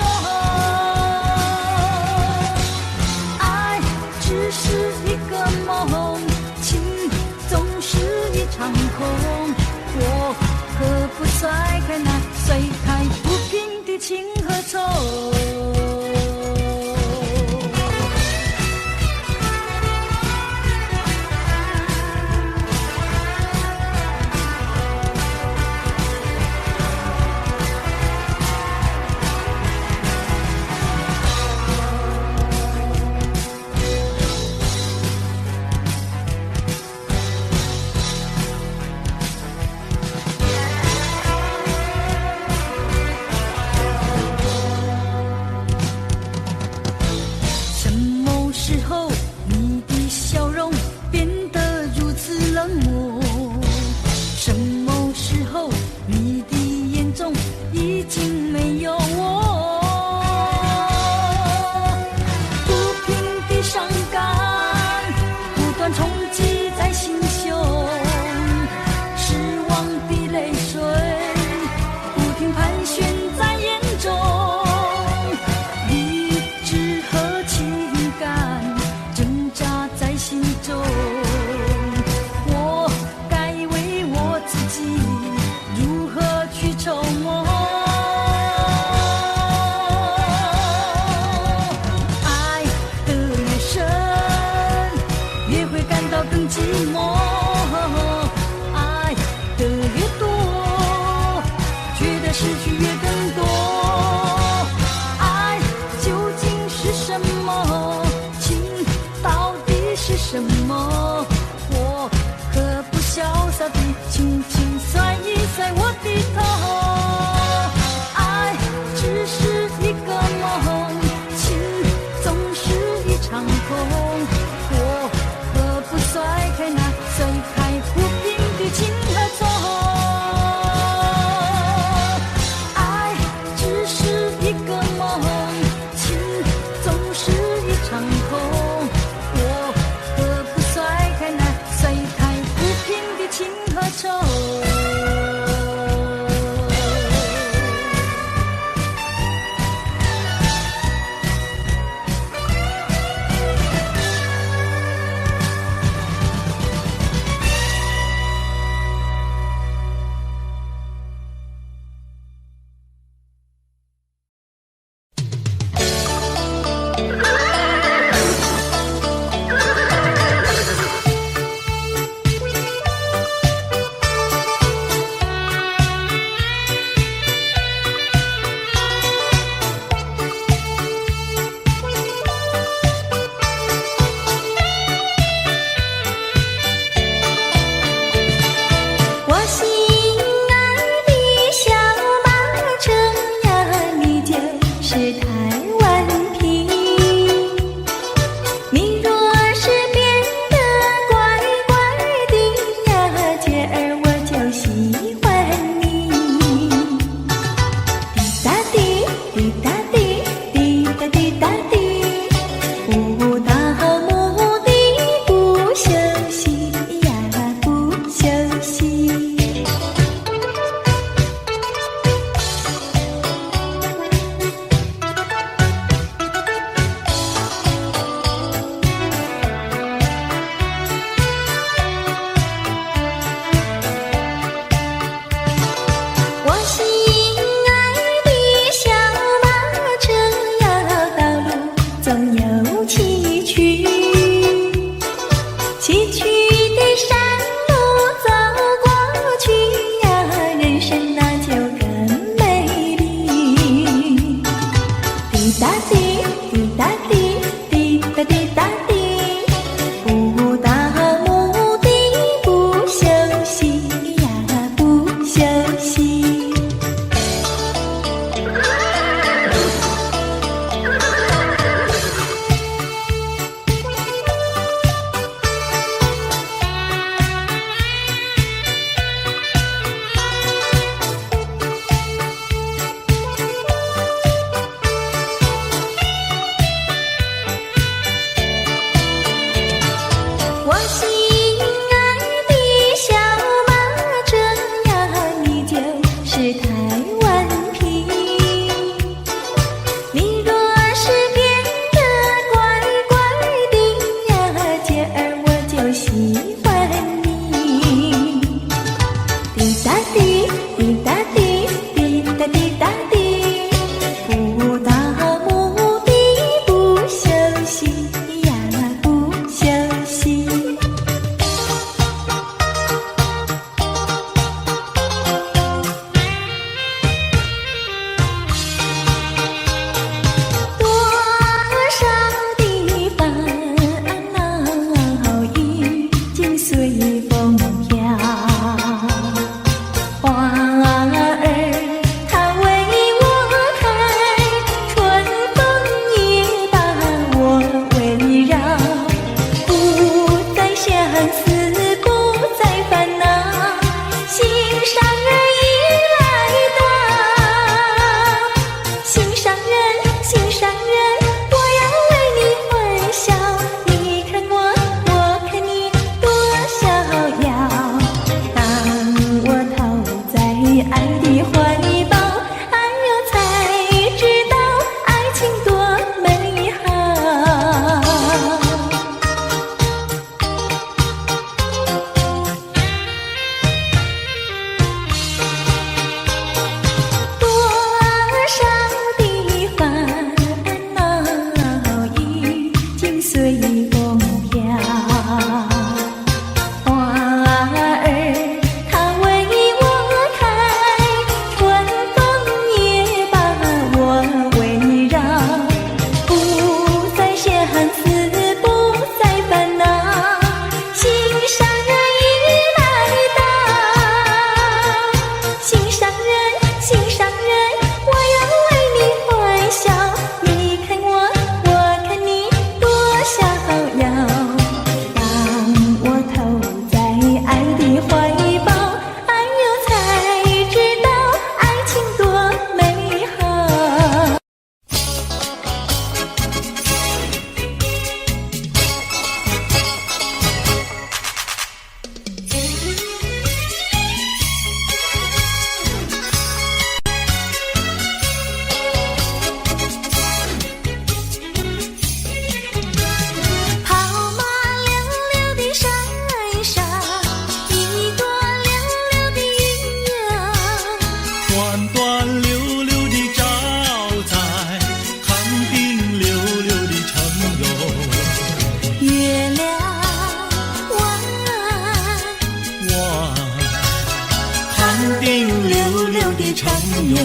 B: 悠。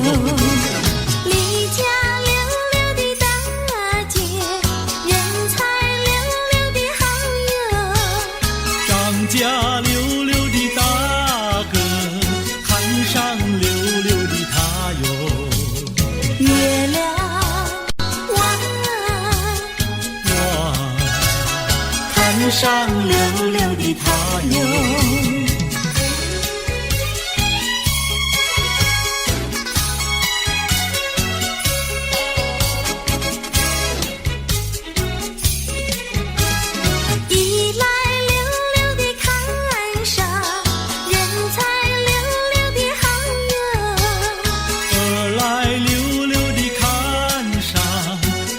B: 离家溜溜的大姐，人才溜溜的好友。
A: 张家溜溜的大哥，看上溜溜的他哟。
B: 月亮弯，
A: 看上溜溜的他哟。
B: 一来溜溜的看上，人才溜溜的好友。
A: 二来溜溜的看上，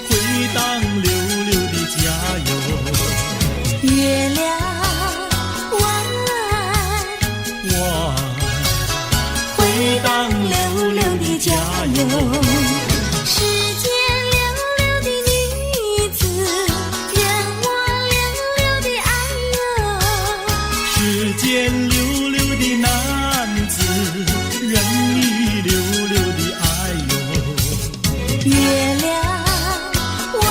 A: 会当溜溜的家哟。
B: 月亮弯，
A: 会当溜溜的家哟。
B: 世间溜溜的女子，任我溜溜的爱哟。
A: 世间溜溜的男子，任你溜溜的爱哟。
B: 月亮弯，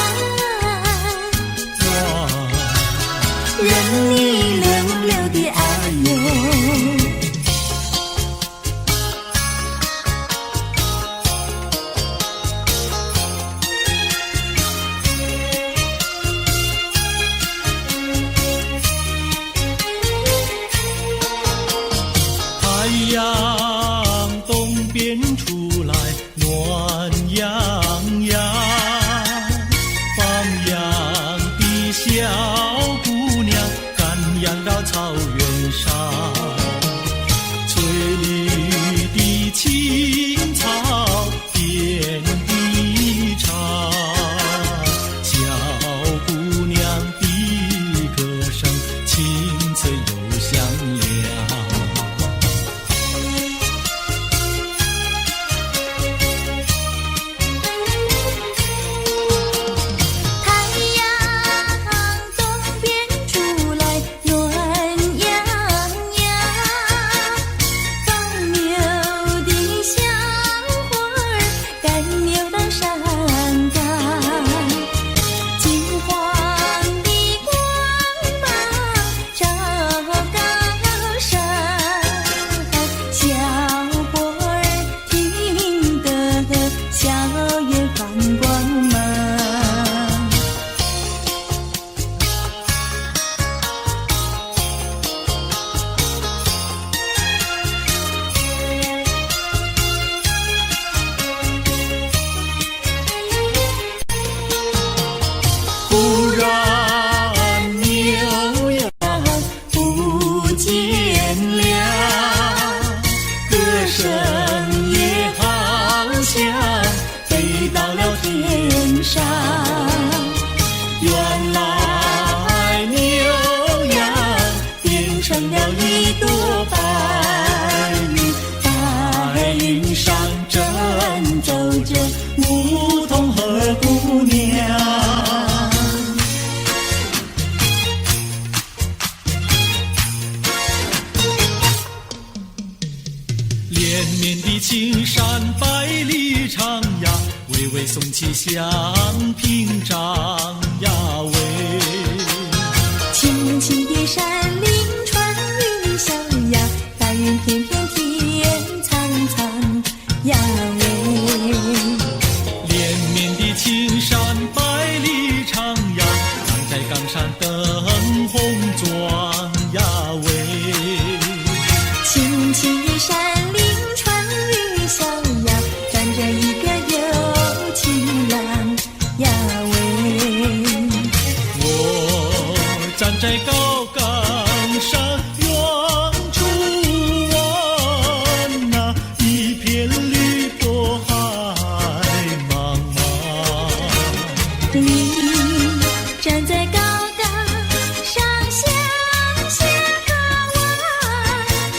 A: 任你
B: 溜溜的爱哟。
A: 太阳东边出来暖洋洋，放羊的小姑娘赶羊到草原上，翠绿的青草遍地长，小姑娘的歌声清脆又响亮。
B: 太阳东边出来暖洋洋，放牛的小伙儿赶牛到山岗，金黄的光芒照高山，小伙儿听得笑眼放光芒。
A: 忽然牛羊不见了，歌声也好像飞到了天上。原来牛羊变成了一朵白云，白云上正走着牧童和姑娘。连绵的青山百里长呀，巍巍耸起像屏障呀喂。
B: 青青的山岭穿云霄呀，白云片片天苍苍呀喂。
A: 连绵的青山百里长呀，岗在岗上灯红妆呀喂。
B: 青青的山岭穿云霄呀，站着一个有情郎呀喂。
A: 我站在高岗上，远处望那一片绿波海茫茫。
B: 你站在高岗上，向下看，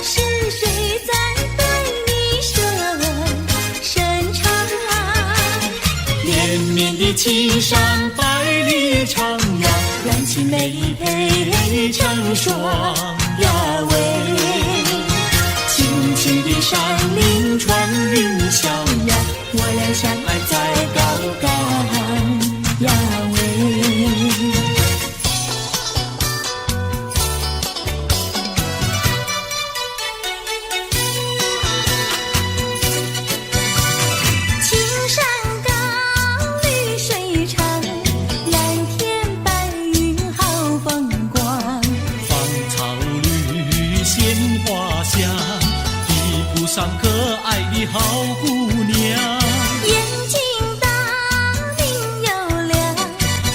B: 是谁在对你伸长？
A: 连绵的青山百里长呀，
B: 两情眉配
A: 上可爱的好姑娘。
E: 眼睛大，明又亮，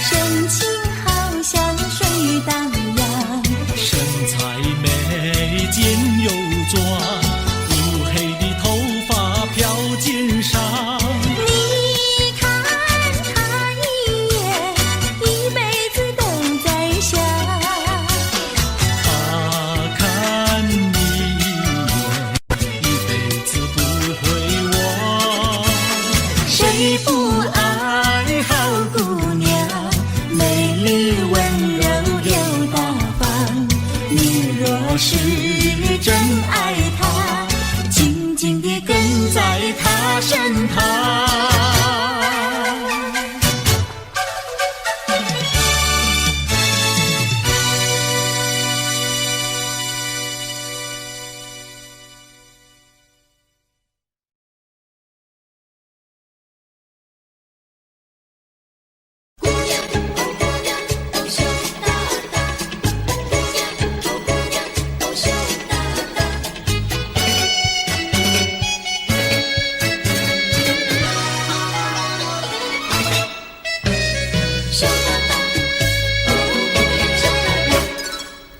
E: 神情好像水荡漾，
A: 身材美，肩又壮，乌黑的头发飘肩上。
E: 你看他一眼，一辈子都在想。
A: 他看你一眼，一辈子不会忘。
E: 谁不爱好姑娘？美丽温柔又大方。你若是真爱她，紧紧地跟在她身旁。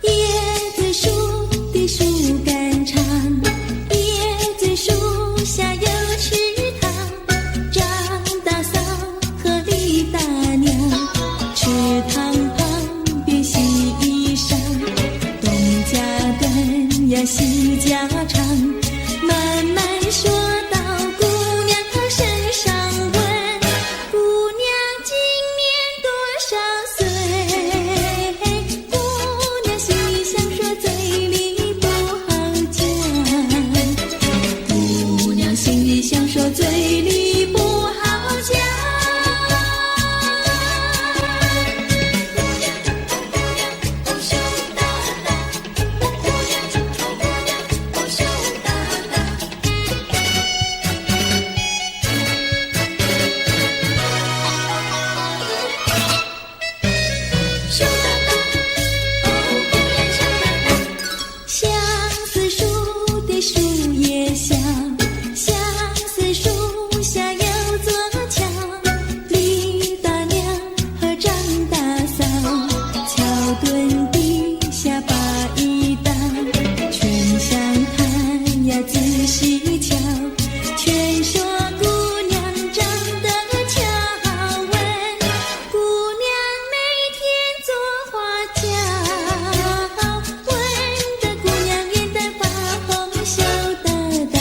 E: 椰子树的树干长，椰子树下有池塘，张大嫂和李大娘，池塘旁边洗衣裳，东家短呀西家长，慢慢说到姑娘她身上问，姑娘今年多少岁？姑娘心里想说，嘴里不好讲。姑娘心里想说，嘴里不好讲。相思树的树叶香，相思树下有座桥，李大娘和张大嫂，桥墩底下把一搭，全相看呀仔细瞧，全说姑娘长得巧，问姑娘每天做花轿，问得姑娘脸蛋发红羞答答，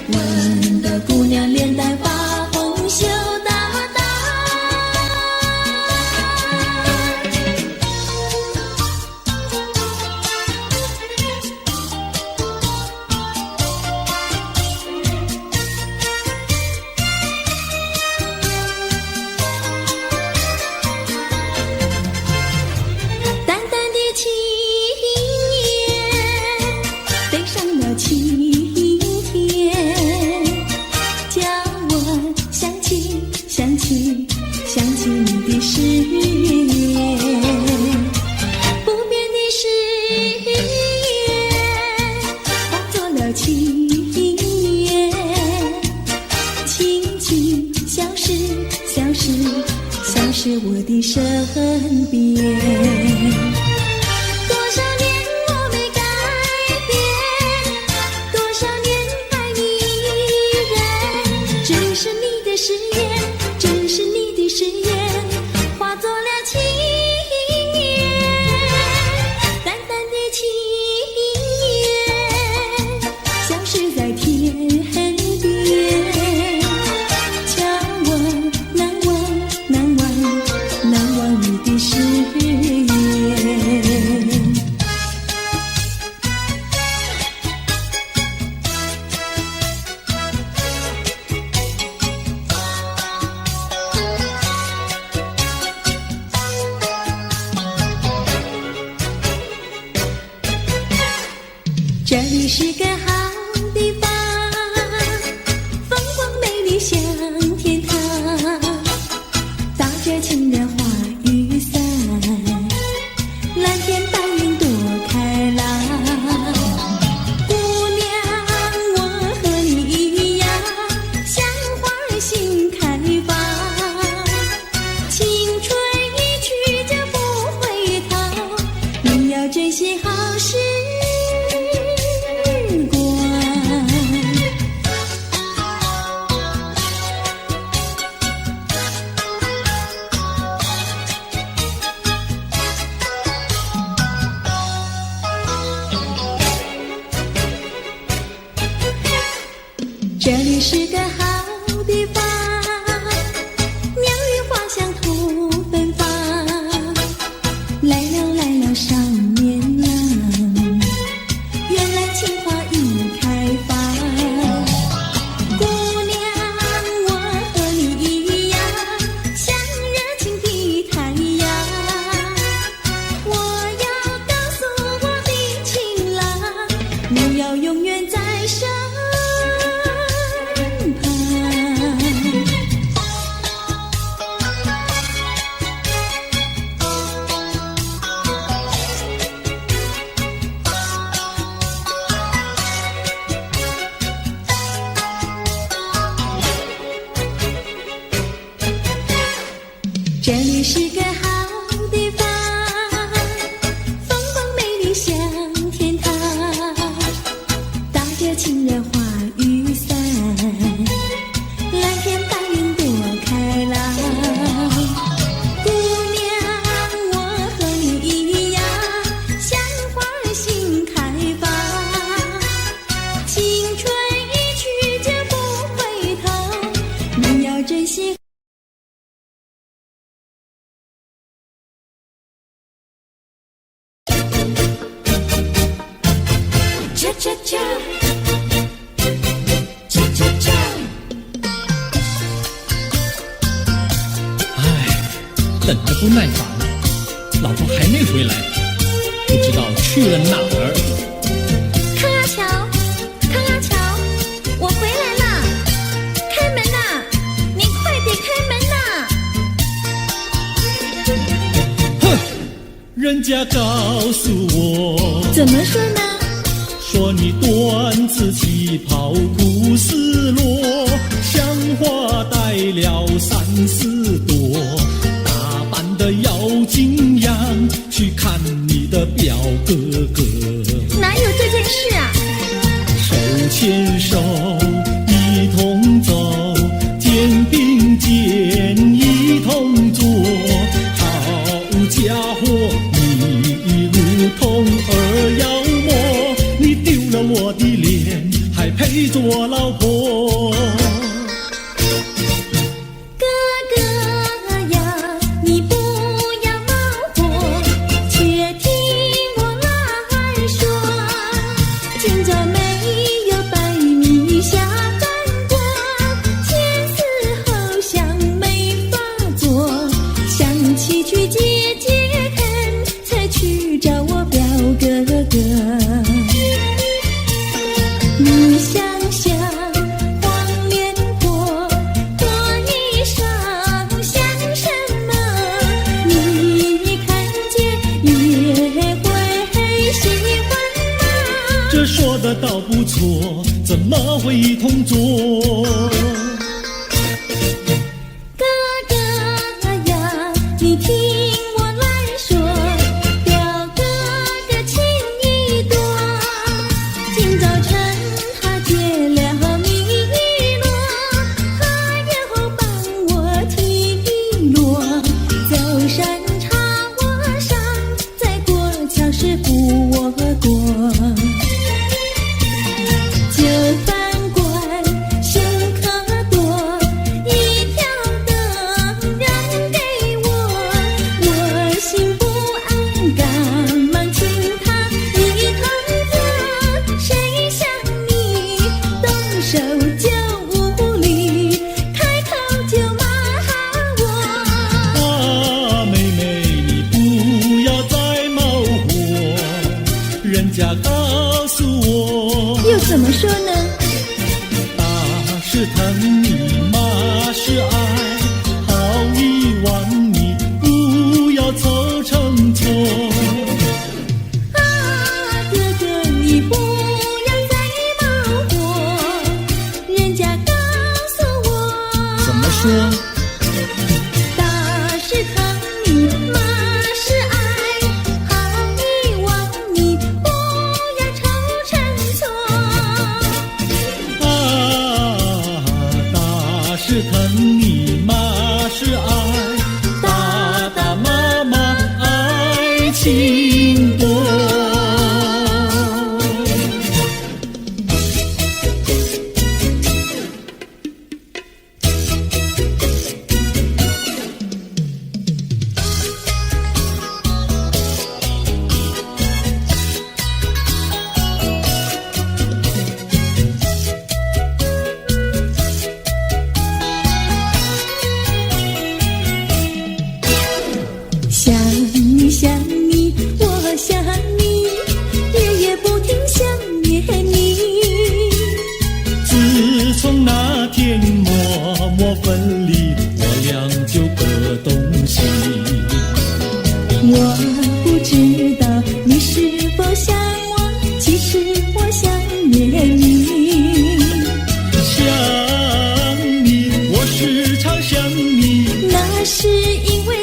E: 问得姑娘脸蛋发红羞答答。淡淡的青烟，背上了青天，叫我想起想起想起你的誓言，不变的誓言化作了情缘，轻轻消失消失消失我的身边。多少年我没改变，多少年爱你依然，只是你的誓言，只是你的誓言，化作了情缘，淡淡的情缘，消失在天边，叫我难忘难忘难忘你的誓言。这里是个好地方，风光美丽像天堂，打着情人花雨伞，蓝天白云多开朗。姑娘这里是个好地方，风光美丽像天堂，大家情人花雨伞，蓝天白云多开朗。姑娘，我和你一样，像花心开放，青春一去就不回头，你要珍惜。恰恰恰，恰恰恰。
A: 等得不耐烦了，老婆还没回来，不知道去了哪儿。
E: 康阿乔，康阿乔，我回来啦！开门呐！你快点开门呐！
A: 哼，人家告诉我，
E: 怎么说呢？
A: 说你短子旗袍苦丝罗，像花戴了3、4朵，打扮得妖精样，去看你的表哥哥。
E: 哪有这件事啊？
A: 手牵手一同走，肩并肩一同坐，好家伙，你如同儿妖魔，你丢了我的脸，还配做我老婆？
E: 哥哥呀，你不要恼火，且听我来说。今朝没有白米下饭锅，前思后想没法做，想起去解解恨，才去找我表哥哥。你想想黄脸婆脱衣裳像什么？你看见也会喜欢吗？
A: 这说的倒不错，怎么会一同做？
E: 哥哥呀，你听我来说，表哥哥情意多，今早晨他解了迷罗，他又帮我提罗，走山插我上，再过桥是扶我过。就饭馆请客多，一条灯让给我，我心不安，赶忙请他一同坐。谁想你动手就无礼，开口就骂我。
A: 啊，妹妹，你不要再冒火，人家告诉我，
E: 又怎么说呢？
A: 打是疼你，骂是爱，好遗忘你，不要凑成错。
E: 啊，哥哥你不要再冒火，人家告诉我。
A: 怎么说？
E: 打是疼你，骂是爱，好遗忘你，不要凑成错。
A: 啊，打是疼你，骂是爱，打打骂骂爱情多。
E: 想你想你，我想你，夜夜不停想念你。
A: 自从那天默默分离，我俩就各东西。
E: 我不知道你是否想我，其实我想念你。
A: 想你，我时常想你，
E: 那是因为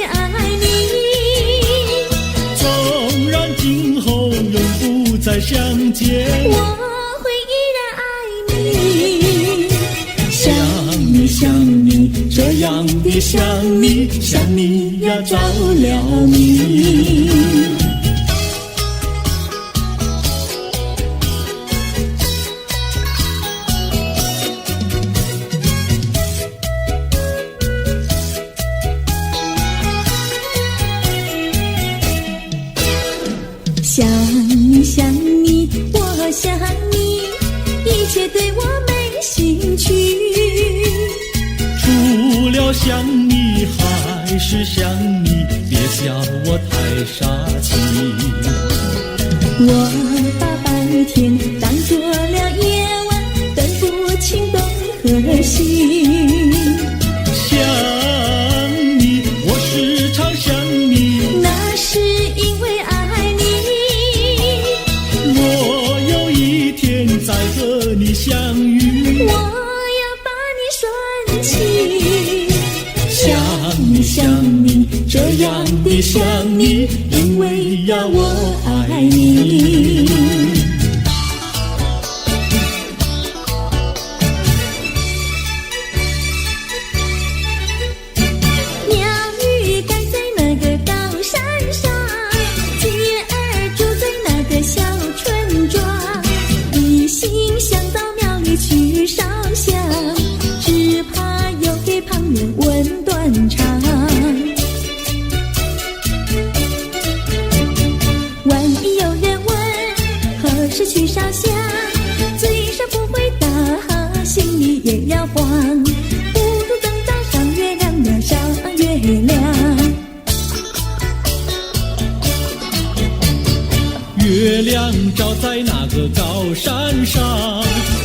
A: 想你，想你呀，着了迷。
E: 想你想你，我想你，一切对我没兴趣。
A: 除了想你还是想你，别笑我太傻气。
E: 我把白天当作了夜晚，分不清东和西。
A: 想你，我时常想你，
E: 那是因为爱你。
A: 我有一天再和你相遇，
E: 我要把你拴起。
A: 想你想你，这样的想你，因为呀我爱你。
E: 鸟语盖在那个高山上，鸡儿住在那个小村庄。一心想到庙里去烧香，只怕又给旁人问断肠。万一有人问何时去烧香，嘴上不回答，心里也要慌。不如等到上月亮呀，上月亮。
A: 月亮照在那个高山上，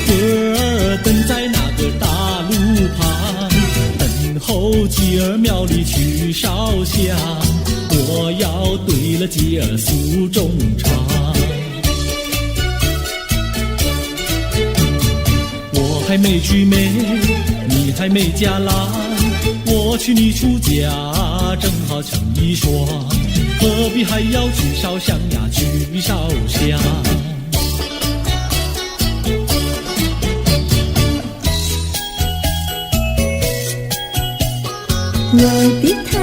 A: 歌儿等在那个大路旁，等候鸡儿庙里去烧香，我要对了鸡儿诉衷肠。我还没娶妹，你还没嫁郎，我娶你出嫁，正好成一双，何必还要去烧香呀，去烧香。
E: 我的他，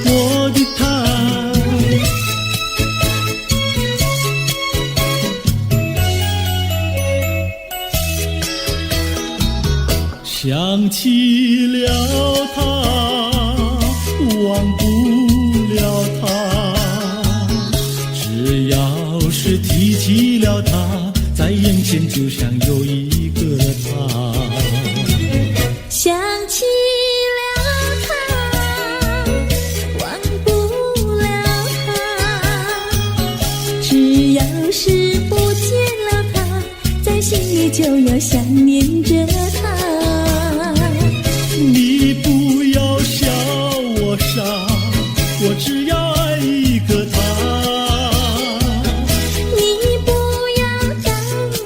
A: 我的他，想起了他，忘不了他，只要是提起了他，在眼前就像有一个他。
E: 想起了他，忘不了他，只要是不见了他，在心里就要想念着他。
A: 你不要笑我傻，我只要爱一个他。
E: 你不要当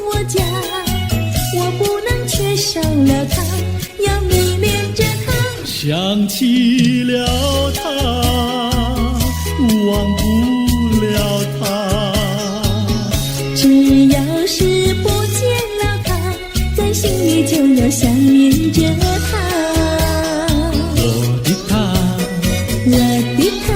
E: 我假，我不能缺少了他，要迷恋着他。
A: 想起了他，忘不了他，
E: 只要是不见了他，在心里就要想念着他。
A: 我的他，
E: 我的他。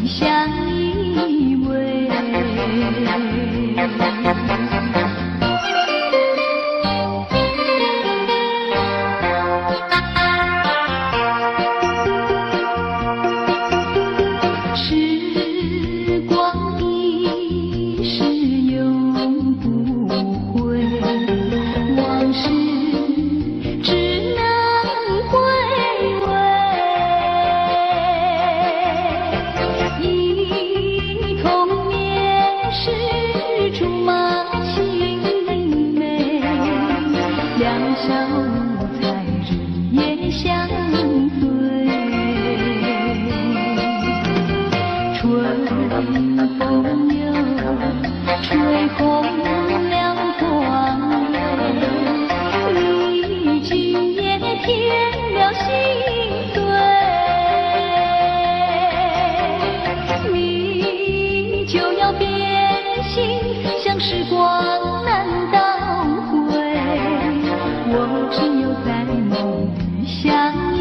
B: 相依偎。时光一逝永不回，往事只能回味。一童年时竹马青梅，两小无猜日夜相随。春风又吹红了黄梅，你今夜添了心碎，你就要变心，像时光难倒回，我只有在梦里相依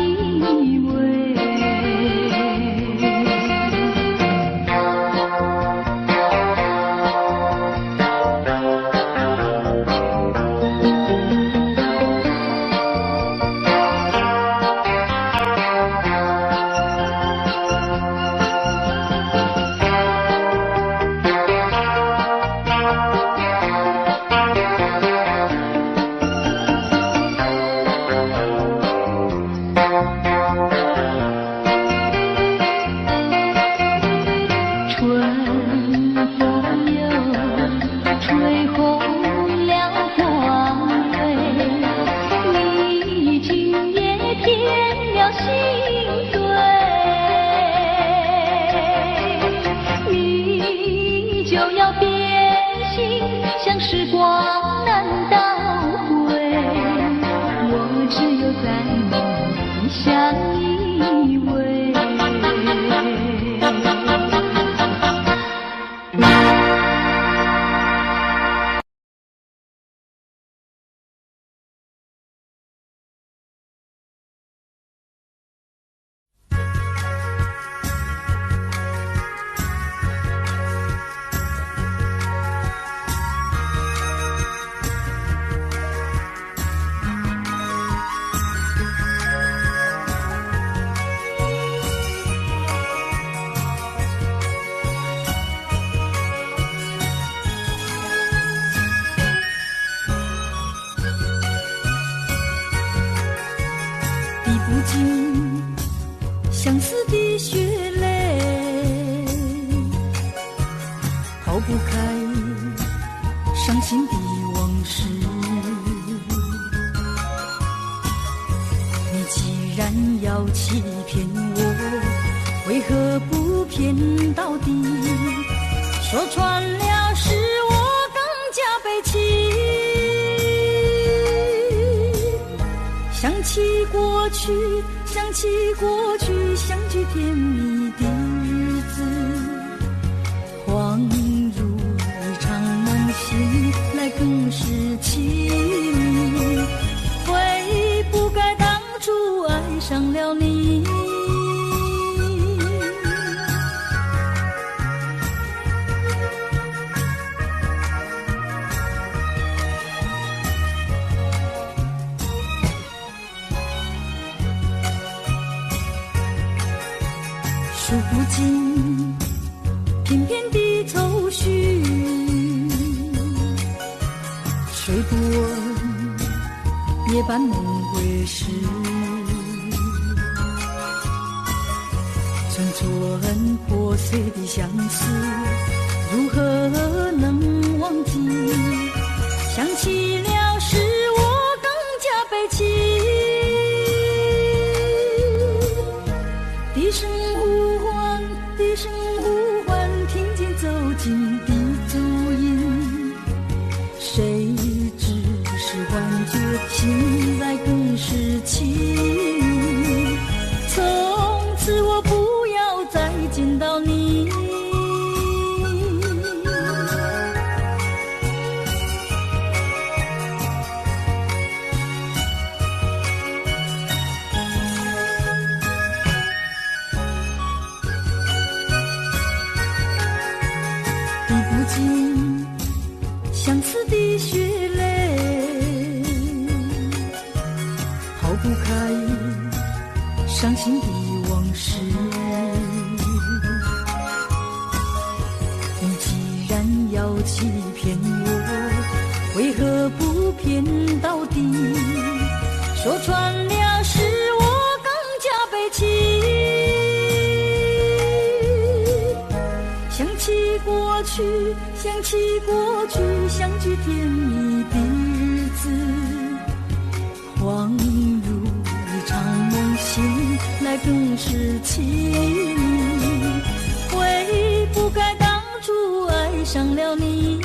B: 偎。像时光难倒回，我只有在梦里相依偎。不尽相思的血泪，逃不开伤心的往事。你既然要欺骗我，为何不骗到底？说穿了是我更加悲戚。想起过去，想起过去，相聚甜蜜的日子，恍如一场梦醒来更是凄迷。悔不该当初爱上了你。数不尽片片的愁绪，睡不稳夜半梦归时，寸寸破碎的相思，如何能忘记？想起了是我更加悲戚。低声低声呼唤，听见走近的足音，谁知是幻觉，醒来更是凄迷。从此我不要再见到你。尽相思的血泪，抛不开伤心的往事。你既然要欺骗我，为何不骗到底？说穿了是我更加悲戚。想起过去，想起过去，相聚甜蜜的日子，恍如一场梦，醒来更是凄迷。悔不该当初爱上了你。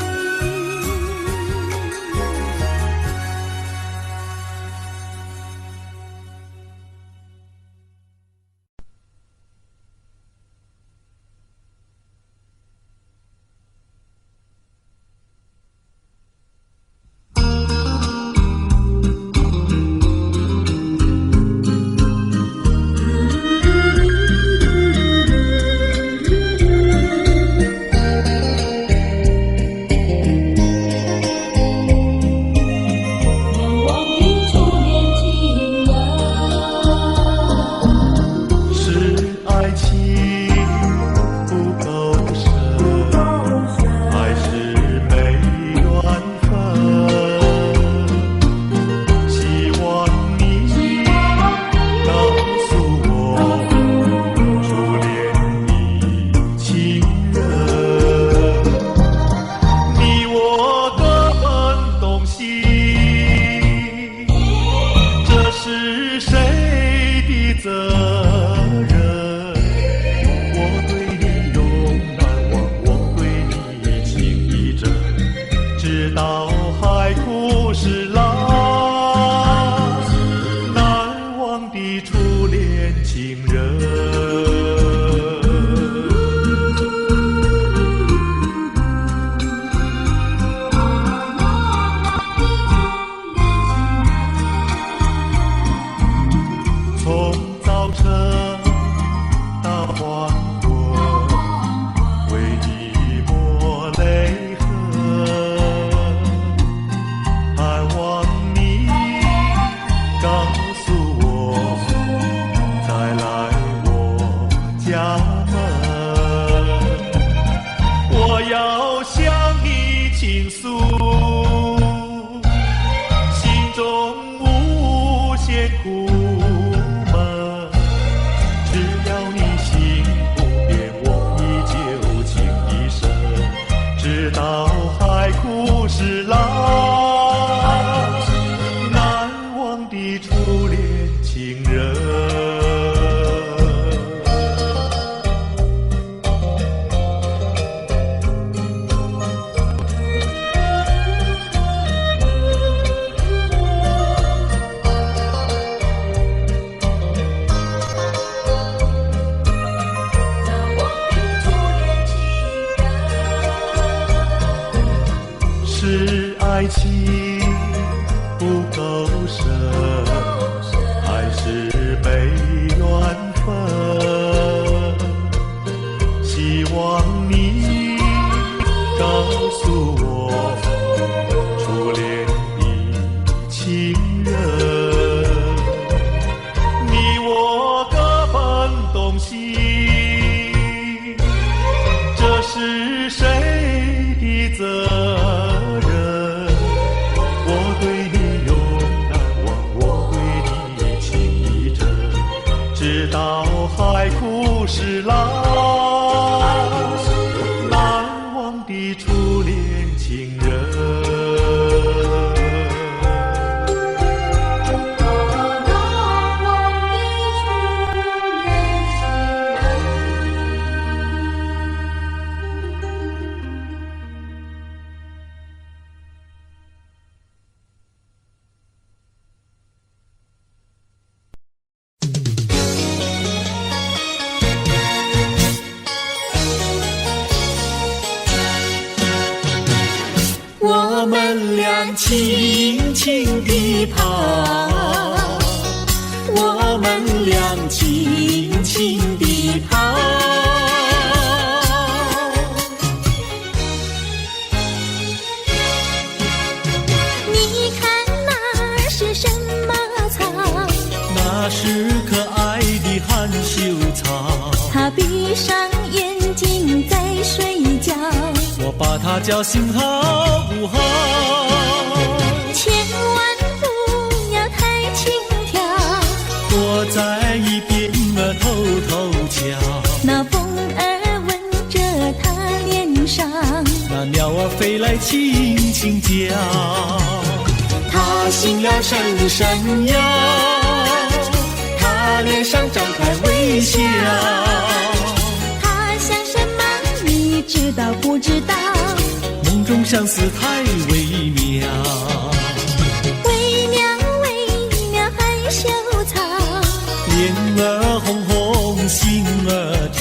A: 我们俩轻轻地跑，我们俩轻轻地跑，草。
E: 他闭上眼睛在睡觉，
A: 我把他叫醒好不好？
E: 千万不要太轻佻，
A: 躲在一边偷偷瞧。
E: 那风儿吻着他脸上，
A: 那鸟儿飞来轻轻叫。他醒了伸伸腰，他脸上张开微笑。
E: 他想什么你知道不知道？
A: 梦中相思太微妙，
E: 微妙微妙害羞草，
A: 脸儿红红心儿跳。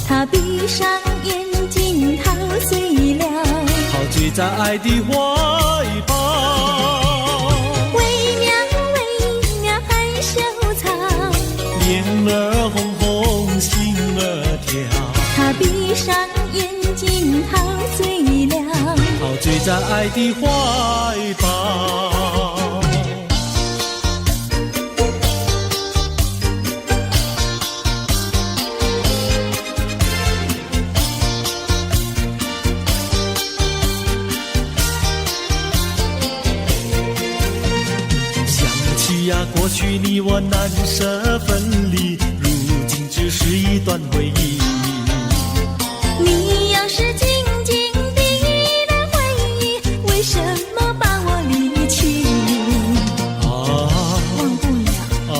E: 他闭上眼睛陶醉了，
A: 陶醉在爱的怀抱。
E: 微妙微妙害羞草，
A: 脸儿红红心儿跳。
E: 他闭上眼睛陶醉了，
A: 陶醉在爱的怀抱。想起呀，过去你我难舍分离，如今只是一段回忆。
E: 你要是静静地来回忆，为什么把我离弃？忘不了，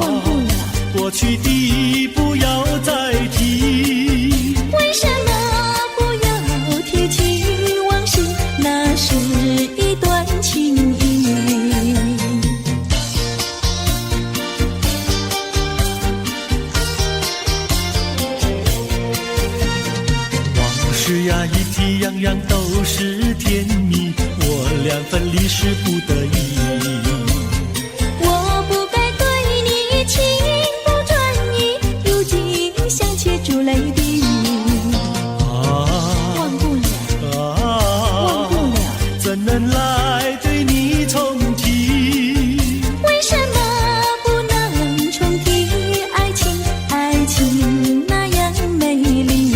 E: 忘不了，
A: 过去的不要再提。
E: 为什么不要提起往事？那是一段情谊。
A: 往事呀，一提样样都是甜蜜，我俩分离是不得已。
E: 我不该对你情不专一，如今想起珠泪滴。忘不了，忘不了，
A: 怎能来对你重提？
E: 为什么不能重提爱情？爱情那样美丽。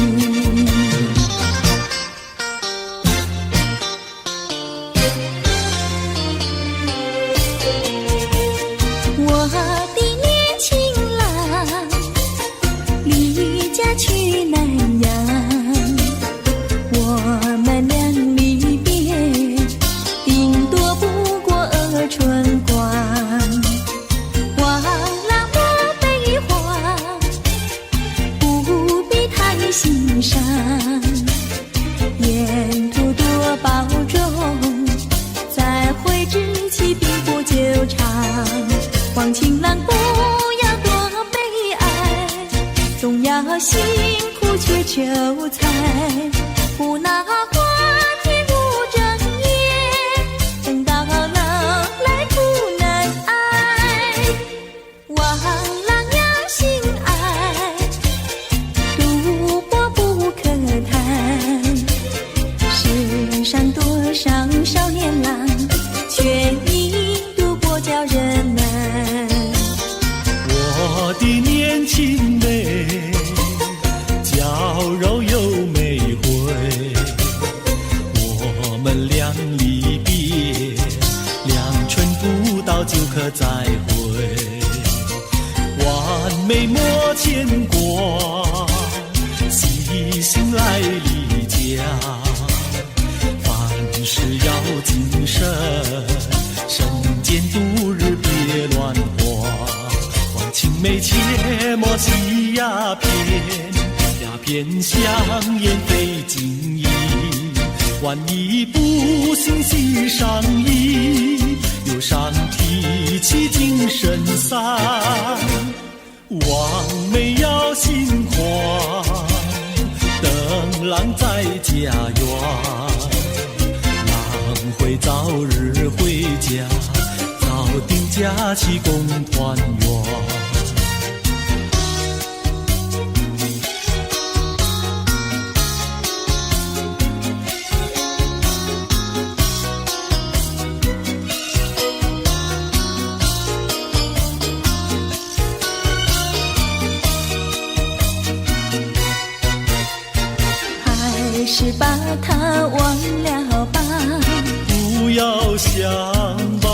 E: 我的年轻郎离家去南洋，我们俩离别顶多不过春光。忘了我悲欢，不必太心伤，沿途多保重，再会之期并不久长。望情郎不要多悲哀，总要辛苦去求财，不拿花天无正业，等到老来苦难挨。望郎要心爱，赌博不可贪，世上多少少年郎，却因赌博叫人难。
A: 我的年轻妹，娇柔又美慧，我们俩离别2春不到就可再会。完美莫牵挂，细心来离家，凡事要谨慎，身兼度日别乱花。青梅切莫吸鸦片，鸦片香烟非金意。万一不幸喜上意，忧伤提起精神散。望梅要心宽，等郎在家园，郎会早日回家，早定假期共团圆。
E: 它忘了吧，
A: 不要想吧。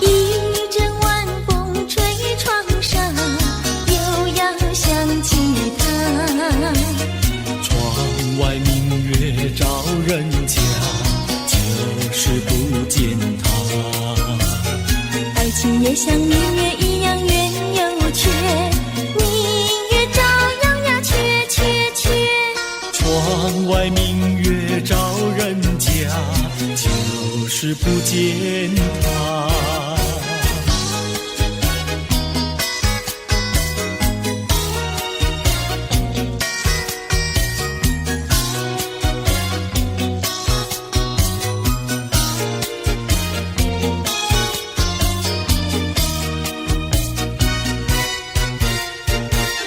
E: 一阵晚风吹窗上，又要想起他。
A: 窗外明月照人家，就是不见他。
E: 爱情也像明月一样圆又缺，明月照样呀缺缺缺。
A: 窗外明月照人家，就是不见他。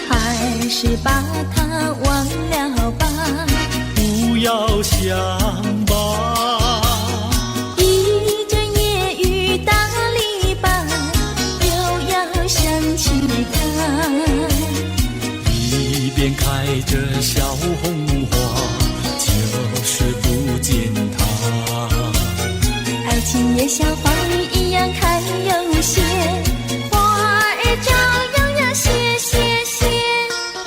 E: 还是把它忘了吧，
A: 不要想吧。
E: 一阵夜雨打篱笆，又要想起他。
A: 一边开着小红花，就是不见他。
E: 爱情也像花儿一样开又谢，花儿照样呀谢谢谢。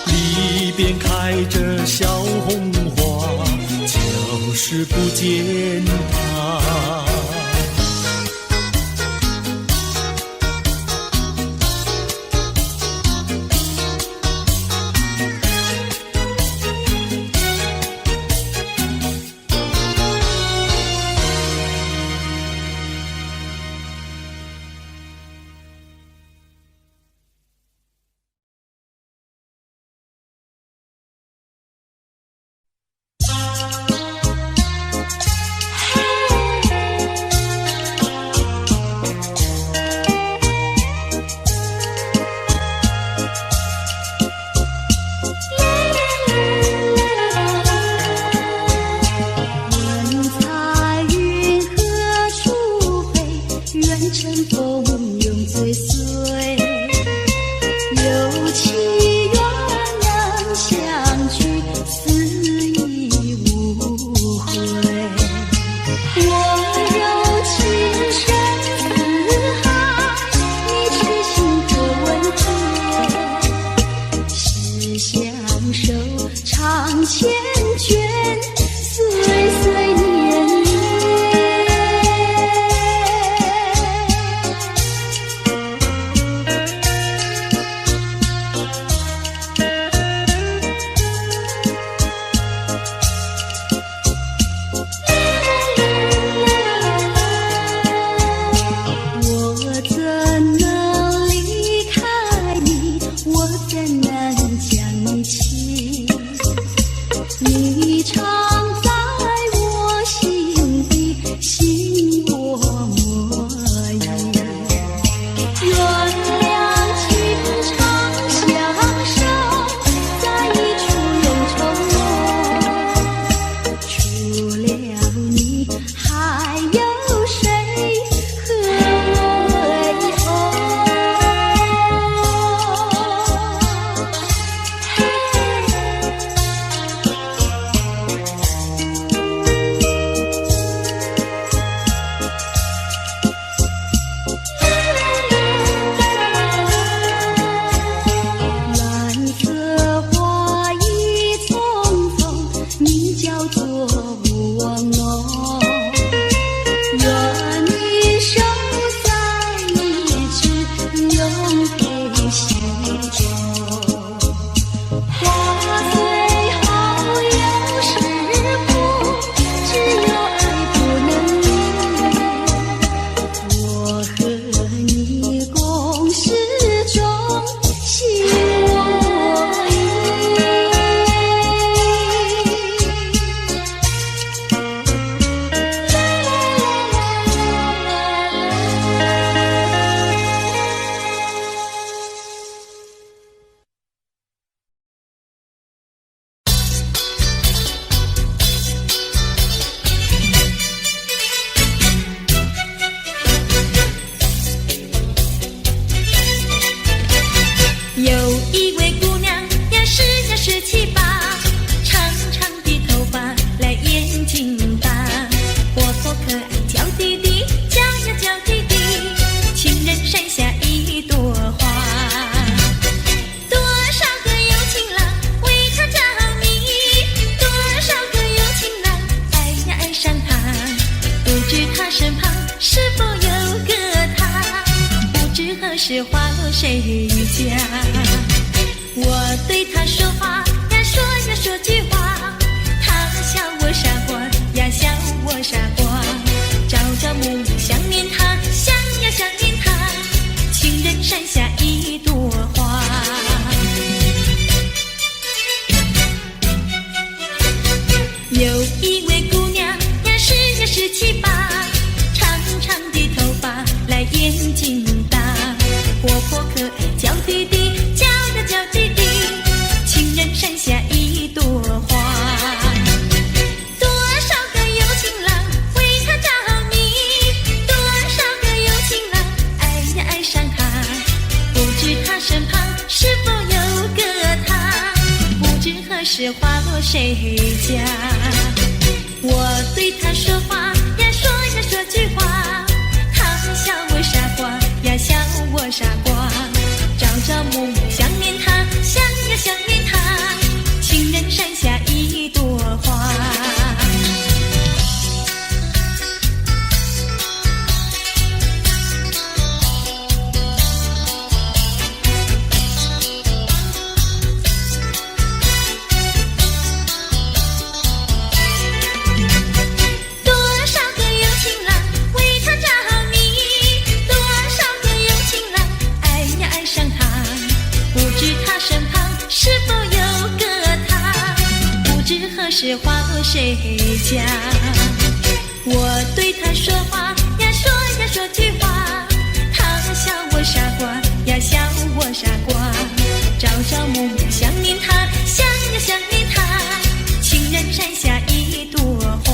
A: 里边开着小红花，就是不见他。
E: 有一位姑娘呀，十七八，长长的头发他说话呀，说呀说句话，他笑我傻瓜呀，笑我傻瓜。朝朝暮暮想念他，想呀想念他，情人山下一朵花。有一位姑娘呀，17、18，长长的头发来眼睛大，活泼可爱娇滴滴，娇呀娇滴滴，情人山下一朵花。多少个有情郎为她着迷，多少个有情郎爱呀爱上她，不知她身旁是否有个他，不知何时花落谁家。我对他说话呀，说呀说句话，他笑我傻瓜呀，笑我傻瓜。朝朝暮暮想念他，想呀想念他，情人山下一朵花。何时花落谁家？我对他说话呀，说呀说句话，他笑我傻瓜呀，笑我傻瓜。朝朝暮暮想念他，想呀想念他，情人山下一朵花。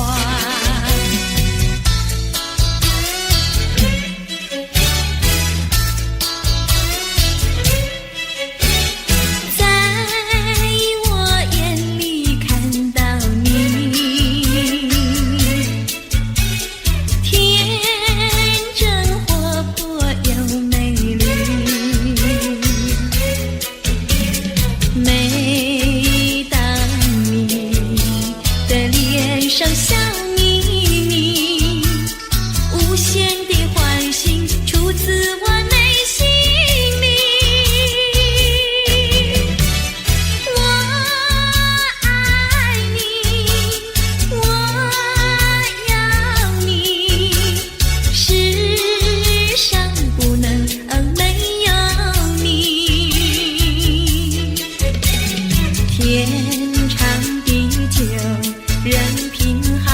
E: 天长地久，任凭海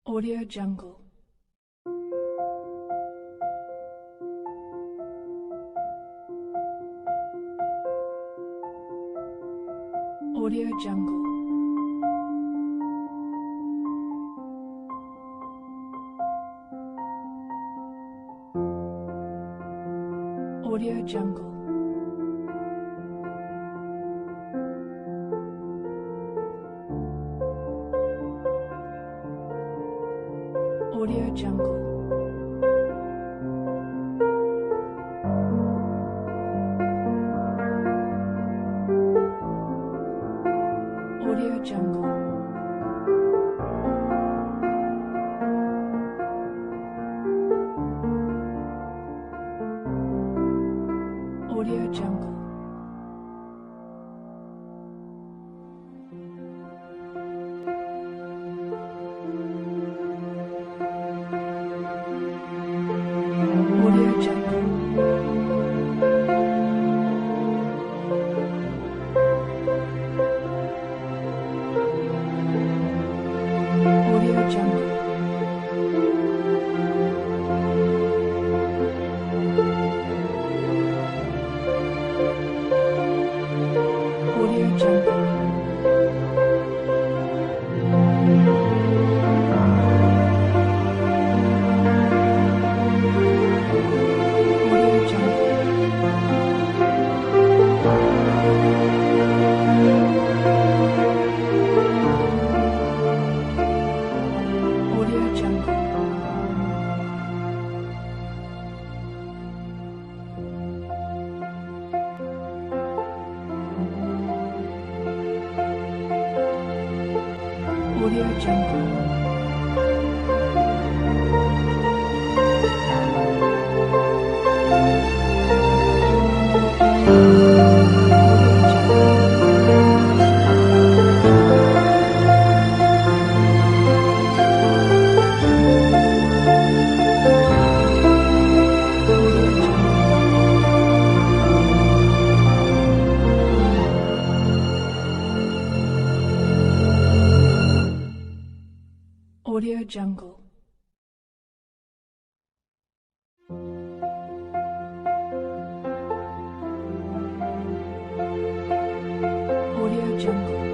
F: Audio Jungle. Audio Jungle. Audio Jungle. Audio Jungle. Audio Jungle. Audio Jungle. Audio Jungle. Audio Jungle. Audio Jungle. Audio Jungle. Audio Jungle. Audio Jungle. Audio Jungle. Audio Jungle.